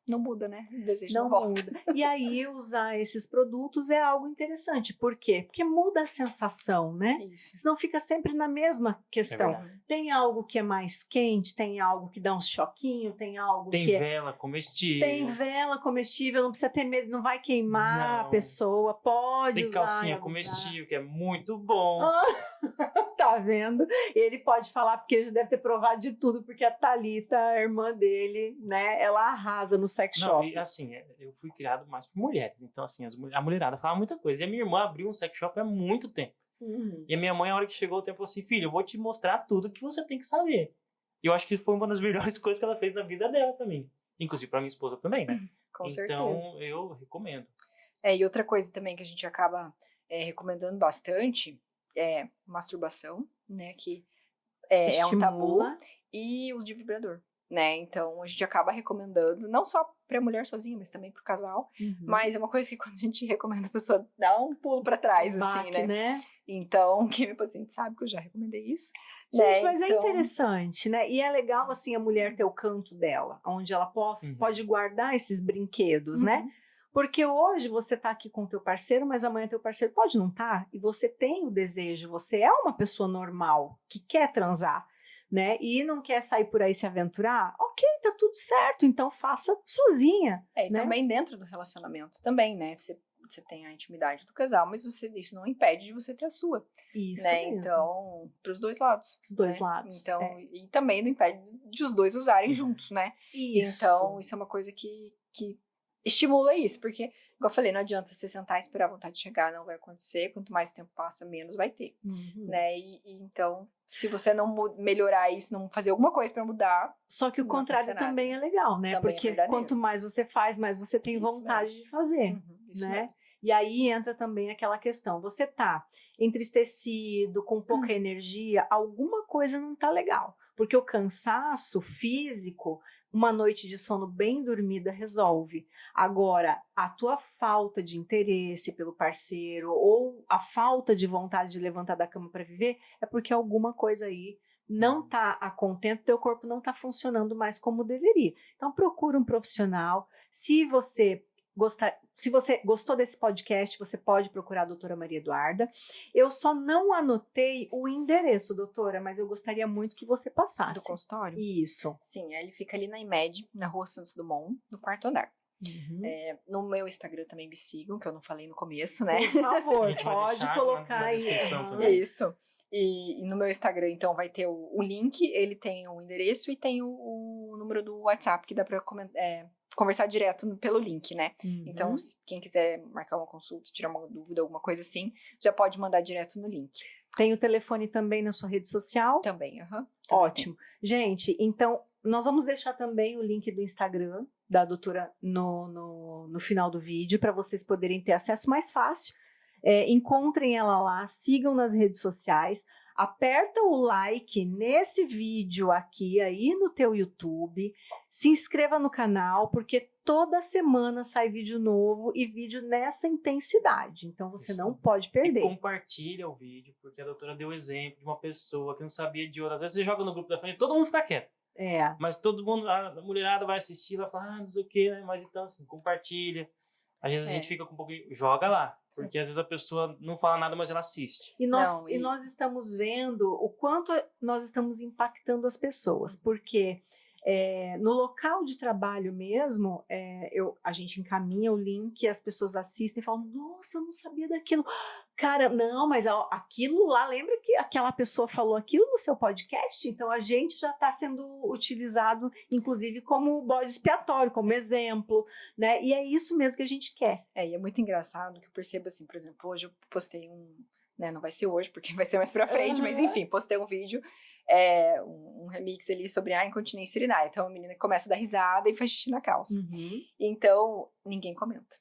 Speaker 3: não muda, né? O desejo não volta.
Speaker 1: Muda. E aí, usar esses produtos é algo interessante. Por quê? Porque muda a sensação, né?
Speaker 3: Isso.
Speaker 1: Senão fica sempre na mesma questão. Tem algo que é mais quente, tem algo que dá um choquinho, tem algo
Speaker 2: Tem
Speaker 1: que
Speaker 2: vela comestível.
Speaker 1: Tem vela comestível, não precisa ter medo, não vai queimar a pessoa, pode
Speaker 2: Tem
Speaker 1: usar. Tem
Speaker 2: calcinha comestível, que é muito bom.
Speaker 1: Tá vendo? Ele pode falar, porque ele já deve ter provado de tudo, porque a Thalita, a irmã dele, né, ela arrasa no sex shop.
Speaker 2: E assim, eu fui criado mais por mulheres, então assim, a mulherada fala muita coisa. E a minha irmã abriu um sex shop há muito tempo. E a minha mãe, a hora que chegou o tempo, falou assim, filho, eu vou te mostrar tudo que você tem que saber. E eu acho que foi uma das melhores coisas que ela fez na vida dela também. Inclusive pra minha esposa também, né?
Speaker 3: Com certeza.
Speaker 2: Então, eu recomendo.
Speaker 3: E outra coisa também que a gente acaba recomendando bastante é masturbação, né? Que é um tabu. E uso de vibrador, né? Então, a gente acaba recomendando, não só pra mulher sozinha, mas também pro casal. Mas é uma coisa que quando a gente recomenda, a pessoa dá um pulo pra trás, assim, né? Então, quem é paciente sabe que eu já recomendei isso.
Speaker 1: Gente, mas é interessante, né? E é legal, assim, a mulher ter o canto dela, onde ela pode guardar esses brinquedos, né? Porque hoje você tá aqui com o teu parceiro, mas amanhã teu parceiro pode não estar, e você tem o desejo, você é uma pessoa normal, que quer transar, né? E não quer sair por aí se aventurar, ok, tá tudo certo, então faça sozinha.
Speaker 3: E também dentro do relacionamento, também, né? Você tem a intimidade do casal, mas isso não impede de você ter a sua.
Speaker 1: Isso
Speaker 3: né?
Speaker 1: mesmo.
Speaker 3: Então, pros dois lados.
Speaker 1: Os dois lados.
Speaker 3: Então, e também não impede de os dois usarem juntos, né?
Speaker 1: Isso.
Speaker 3: Então, isso é uma coisa que estimula isso, porque, igual eu falei, não adianta você sentar e esperar a vontade de chegar, não vai acontecer. Quanto mais tempo passa, menos vai ter, né? E então, se você não melhorar isso, não fazer alguma coisa pra mudar...
Speaker 1: Só que o contrário também é legal, né?
Speaker 3: Também
Speaker 1: porque quanto mais você faz, mais você tem vontade de fazer, né?
Speaker 3: Mesmo.
Speaker 1: E aí entra também aquela questão, você tá entristecido, com pouca energia, alguma coisa não tá legal, porque o cansaço físico, uma noite de sono bem dormida resolve. Agora, a tua falta de interesse pelo parceiro ou a falta de vontade de levantar da cama para viver é porque alguma coisa aí não tá a contento, teu corpo não tá funcionando mais como deveria. Então procura um profissional. Se você gostou desse podcast, você pode procurar a doutora Maria Eduarda. Eu só não anotei o endereço, doutora, mas eu gostaria muito que você passasse.
Speaker 3: Do consultório?
Speaker 1: Isso.
Speaker 3: Sim, ele fica ali na IMED, na rua Santos Dumont, no 4º andar. No meu Instagram também me sigam, que eu não falei no começo, né?
Speaker 1: Por favor, pode colocar aí.
Speaker 3: Isso. E no meu Instagram, então, vai ter o link, ele tem o endereço e tem o número do WhatsApp, que dá pra conversar direto pelo link, né? Então, se quem quiser marcar uma consulta, tirar uma dúvida, alguma coisa assim, já pode mandar direto no link.
Speaker 1: Tem o telefone também na sua rede social?
Speaker 3: Também,
Speaker 1: Ótimo. Gente, então, nós vamos deixar também o link do Instagram da doutora no final do vídeo, para vocês poderem ter acesso mais fácil. Encontrem ela lá, sigam nas redes sociais, aperta o like nesse vídeo aqui aí no teu YouTube, se inscreva no canal, porque toda semana sai vídeo novo e vídeo nessa intensidade, então você não pode perder.
Speaker 2: E compartilha o vídeo, porque a doutora deu exemplo de uma pessoa que não sabia de outra. Às vezes você joga no grupo da família, todo mundo fica quieto. Mas todo mundo, a mulherada vai assistir, vai falar, não sei o que, né? Mas então assim, compartilha. Às vezes a gente fica com um pouquinho, joga lá. Porque às vezes a pessoa não fala nada, mas ela assiste.
Speaker 1: E nós estamos vendo o quanto nós estamos impactando as pessoas. Porque no local de trabalho mesmo, a gente encaminha o link, as pessoas assistem e falam, nossa, eu não sabia daquilo. Cara, não, mas aquilo lá, lembra que aquela pessoa falou aquilo no seu podcast? Então a gente já está sendo utilizado, inclusive, como bode expiatório, como exemplo, né? E é isso mesmo que a gente quer.
Speaker 3: E é muito engraçado que eu percebo assim, por exemplo, hoje eu postei né, não vai ser hoje, porque vai ser mais pra frente, mas enfim, postei um vídeo, um remix ali sobre a incontinência urinária. Então a menina começa a dar risada e faz xixi na calça. Então, ninguém comenta.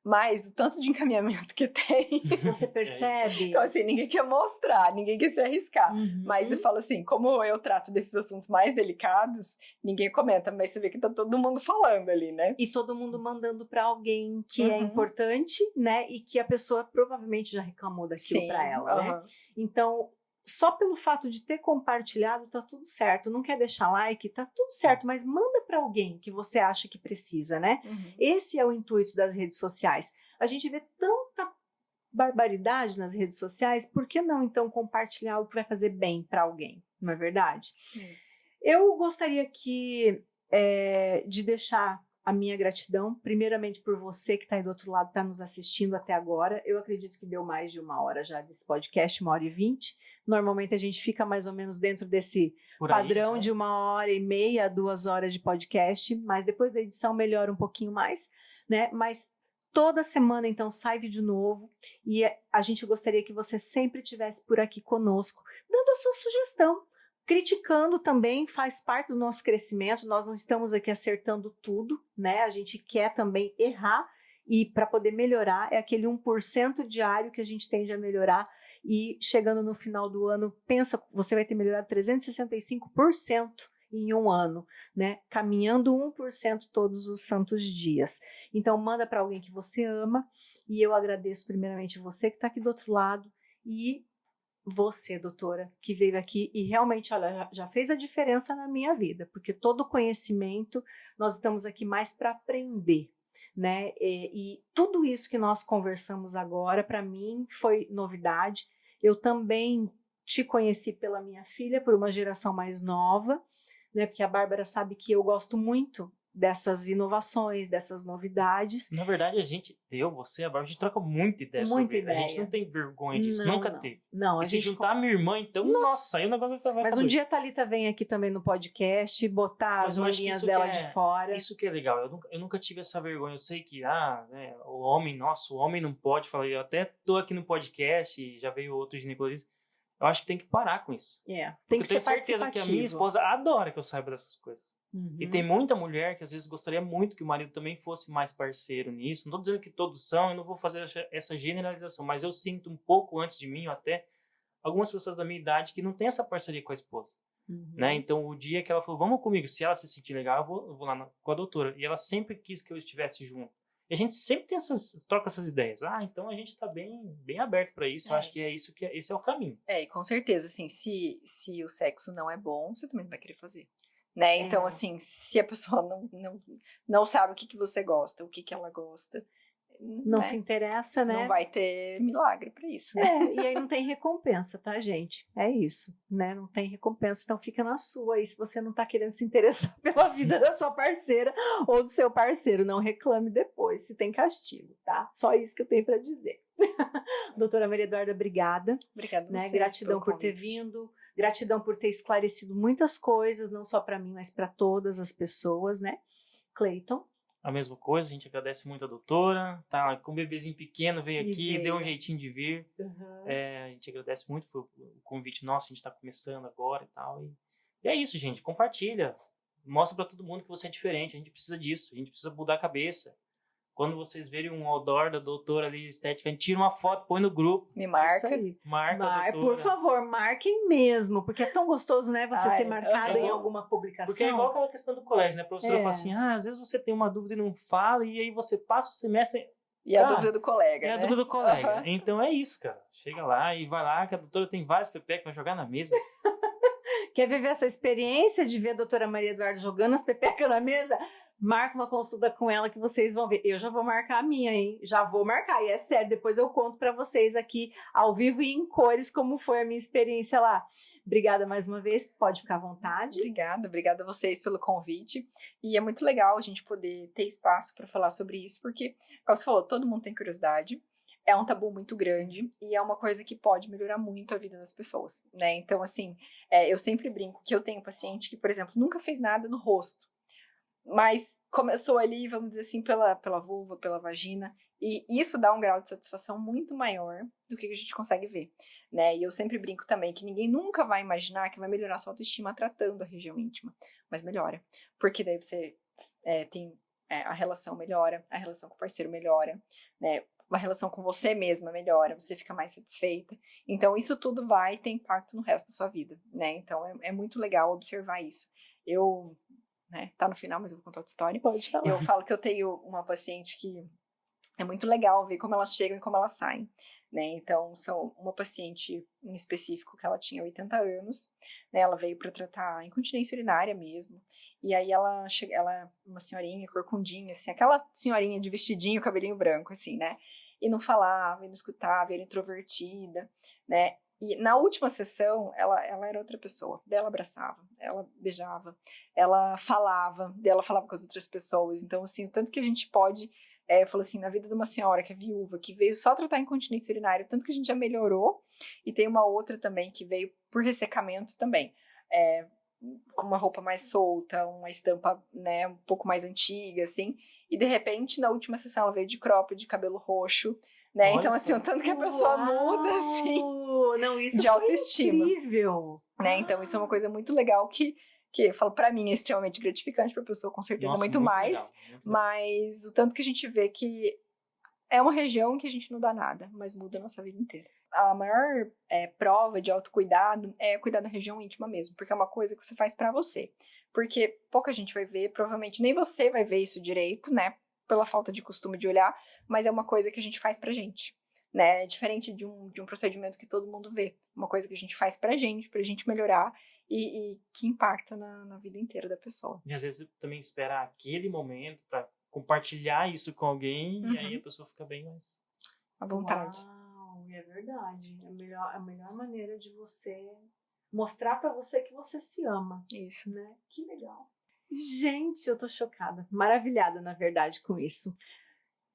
Speaker 3: Mas o tanto de encaminhamento que tem...
Speaker 1: Você percebe?
Speaker 3: Então, assim, ninguém quer mostrar, ninguém quer se arriscar. Mas eu falo assim, como eu trato desses assuntos mais delicados, ninguém comenta, mas você vê que tá todo mundo falando ali, né?
Speaker 1: E todo mundo mandando para alguém que é importante, né? E que a pessoa provavelmente já reclamou daquilo para ela, né? Então, só pelo fato de ter compartilhado, tá tudo certo. Não quer deixar like, tá tudo certo, mas manda para alguém que você acha que precisa, né? Esse é o intuito das redes sociais. A gente vê tanta barbaridade nas redes sociais, por que não então compartilhar o que vai fazer bem para alguém, não é verdade? Eu gostaria de deixar a minha gratidão, primeiramente por você que está aí do outro lado, está nos assistindo até agora. Eu acredito que deu mais de 1 hora já desse podcast, 1h20. Normalmente a gente fica mais ou menos dentro desse padrão de 1h30 a 2 horas de podcast, mas depois da edição melhora um pouquinho mais, né? Mas toda semana, então, sai vídeo novo e a gente gostaria que você sempre estivesse por aqui conosco, dando a sua sugestão. Criticando também faz parte do nosso crescimento, nós não estamos aqui acertando tudo, né? A gente quer também errar e para poder melhorar, é aquele 1% diário que a gente tende a melhorar e chegando no final do ano, pensa, você vai ter melhorado 365% em um ano, né? Caminhando 1% todos os santos dias. Então manda para alguém que você ama e eu agradeço primeiramente você que está aqui do outro lado e você, doutora, que veio aqui e realmente, olha, já fez a diferença na minha vida, porque todo conhecimento, nós estamos aqui mais para aprender, né? E tudo isso que nós conversamos agora, para mim, foi novidade. Eu também te conheci pela minha filha, por uma geração mais nova, né? Porque a Bárbara sabe que eu gosto muito dessas inovações, dessas novidades.
Speaker 2: Na verdade, a gente, você, a Bárbara, a gente troca muita ideia sobre isso. A gente não tem vergonha disso, nunca teve.
Speaker 1: Não,
Speaker 2: e se juntar a minha irmã, então, nossa, aí o negócio vai
Speaker 1: Mas um dia a Thalita vem aqui também no podcast, botar as manguinhas dela de fora.
Speaker 2: Isso que é legal, eu nunca tive essa vergonha. Eu sei que, né, o homem não pode falar. Eu até tô aqui no podcast, e já veio outro ginecologista. Eu acho que tem que parar com isso.
Speaker 1: Tem que ser
Speaker 2: eu tenho certeza que a minha esposa adora que eu saiba dessas coisas. E tem muita mulher que às vezes gostaria muito que o marido também fosse mais parceiro nisso. Não estou dizendo que todos são, eu não vou fazer essa generalização, mas eu sinto um pouco antes de mim, ou até algumas pessoas da minha idade que não tem essa parceria com a esposa. Né? Então, o dia que ela falou, vamos comigo, se ela se sentir legal, eu vou lá com a doutora. E ela sempre quis que eu estivesse junto. E a gente sempre troca essas ideias. Então a gente está bem aberto para isso. Eu acho que esse é o caminho.
Speaker 3: E com certeza, assim, se o sexo não é bom, você também não vai querer fazer. Né? Então, assim, se a pessoa não sabe o que você gosta, o que ela gosta,
Speaker 1: não se interessa, né?
Speaker 3: Não vai ter milagre para isso, né?
Speaker 1: E aí não tem recompensa, tá, gente? É isso, né? Não tem recompensa, então fica na sua aí se você não tá querendo se interessar pela vida da sua parceira ou do seu parceiro. Não reclame depois, se tem castigo, tá? Só isso que eu tenho para dizer. Doutora Maria Eduarda, obrigada.
Speaker 3: Obrigada,
Speaker 1: né? Gratidão por ter vindo. Gratidão por ter esclarecido muitas coisas, não só para mim, mas para todas as pessoas, né? Cleiton.
Speaker 2: A mesma coisa, a gente agradece muito a doutora, tá com um bebezinho pequeno, veio aqui, deu um jeitinho de vir. A gente agradece muito por o convite nosso, a gente está começando agora e tal. E é isso, gente, compartilha, mostra para todo mundo que você é diferente, a gente precisa disso, a gente precisa mudar a cabeça. Quando vocês verem um outdoor da doutora ali, estética, a gente tira uma foto, põe no grupo.
Speaker 3: Me marca.
Speaker 2: Marca,
Speaker 1: por favor, marquem mesmo, porque é tão gostoso, né, você ser marcada em alguma publicação.
Speaker 2: Porque é igual aquela questão do colégio, né? A professora fala assim, às vezes você tem uma dúvida e não fala, e aí você passa o semestre...
Speaker 3: E a dúvida do colega,
Speaker 2: a dúvida do colega. Então é isso, cara. Chega lá e vai lá, que a doutora tem vários pepecas pra jogar na mesa.
Speaker 1: Quer viver essa experiência de ver a doutora Maria Eduarda jogando as pepecas na mesa? Marca uma consulta com ela que vocês vão ver. Eu já vou marcar a minha, hein? Já vou marcar. E é sério, depois eu conto para vocês aqui, ao vivo e em cores, como foi a minha experiência lá. Obrigada mais uma vez. Pode ficar à vontade.
Speaker 3: Obrigada a vocês pelo convite. E é muito legal a gente poder ter espaço para falar sobre isso, porque, como você falou, todo mundo tem curiosidade. É um tabu muito grande e é uma coisa que pode melhorar muito a vida das pessoas, né? Então, assim, eu sempre brinco que eu tenho paciente que, por exemplo, nunca fez nada no rosto, mas começou ali, vamos dizer assim, pela vulva, pela vagina, e isso dá um grau de satisfação muito maior do que a gente consegue ver, né? E eu sempre brinco também que ninguém nunca vai imaginar que vai melhorar sua autoestima tratando a região íntima, mas melhora, porque daí você tem a relação melhora, a relação com o parceiro melhora, né? A relação com você mesma melhora, você fica mais satisfeita. Então, isso tudo vai ter impacto no resto da sua vida, né? Então, é muito legal observar isso. Eu, né, tá no final, mas eu vou contar outra história.
Speaker 1: Pode falar.
Speaker 3: Eu falo que eu tenho uma paciente que é muito legal ver como elas chegam e como elas saem, né? Então, são uma paciente em específico que ela tinha 80 anos, né? Ela veio para tratar incontinência urinária mesmo. E aí ela é uma senhorinha corcundinha, assim, aquela senhorinha de vestidinho, cabelinho branco, assim, né? E não falava, e não escutava, era introvertida, né? E na última sessão, ela era outra pessoa. Daí ela abraçava, ela beijava, ela falava com as outras pessoas. Então, assim, o tanto que a gente pode... eu falo assim, na vida de uma senhora que é viúva, que veio só tratar incontinência urinária, tanto que a gente já melhorou. E tem uma outra também que veio por ressecamento também. Com uma roupa mais solta, uma estampa, né, um pouco mais antiga, assim. E, de repente, na última sessão, ela veio de cropped, de cabelo roxo, né?
Speaker 2: Olha
Speaker 3: então,
Speaker 2: só.
Speaker 3: assim, o tanto que a pessoa muda, assim,
Speaker 1: Não, isso
Speaker 3: de
Speaker 1: foi
Speaker 3: autoestima.
Speaker 1: incrível.
Speaker 3: Né? Então, isso é uma coisa muito legal que eu falo, pra mim, é extremamente gratificante, pra pessoa, com certeza,
Speaker 2: Nossa,
Speaker 3: muito mais.
Speaker 2: legal, muito legal.
Speaker 3: Mas o tanto que a gente vê que é uma região que a gente não dá nada, mas muda a nossa vida inteira. A maior prova de autocuidado é cuidar da região íntima mesmo, porque é uma coisa que você faz pra você. Porque pouca gente vai ver, provavelmente nem você vai ver isso direito, né? Pela falta de costume de olhar, mas é uma coisa que a gente faz pra gente, né? É diferente de um procedimento que todo mundo vê. Uma coisa que a gente faz pra gente melhorar e que impacta na vida inteira da pessoa.
Speaker 2: E às vezes você também espera aquele momento pra compartilhar isso com alguém, e aí a pessoa fica bem mais...
Speaker 3: À vontade.
Speaker 1: Uau, é verdade. É a melhor maneira de você mostrar pra você que você se ama.
Speaker 3: Isso.
Speaker 1: Né? Que legal. Gente, eu tô chocada, maravilhada, na verdade, com isso.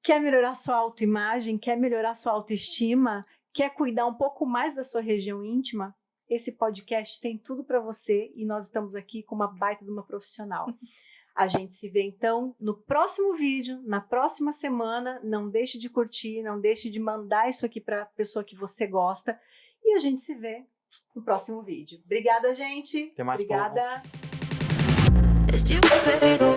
Speaker 1: Quer melhorar sua autoimagem? Quer melhorar sua autoestima? Quer cuidar um pouco mais da sua região íntima? Esse podcast tem tudo para você e nós estamos aqui com uma baita de uma profissional. A gente se vê, então, no próximo vídeo, na próxima semana. Não deixe de curtir, não deixe de mandar isso aqui para a pessoa que você gosta. E a gente se vê no próximo vídeo. Obrigada, gente.
Speaker 2: Até mais,
Speaker 1: Obrigada.
Speaker 4: It's you, baby.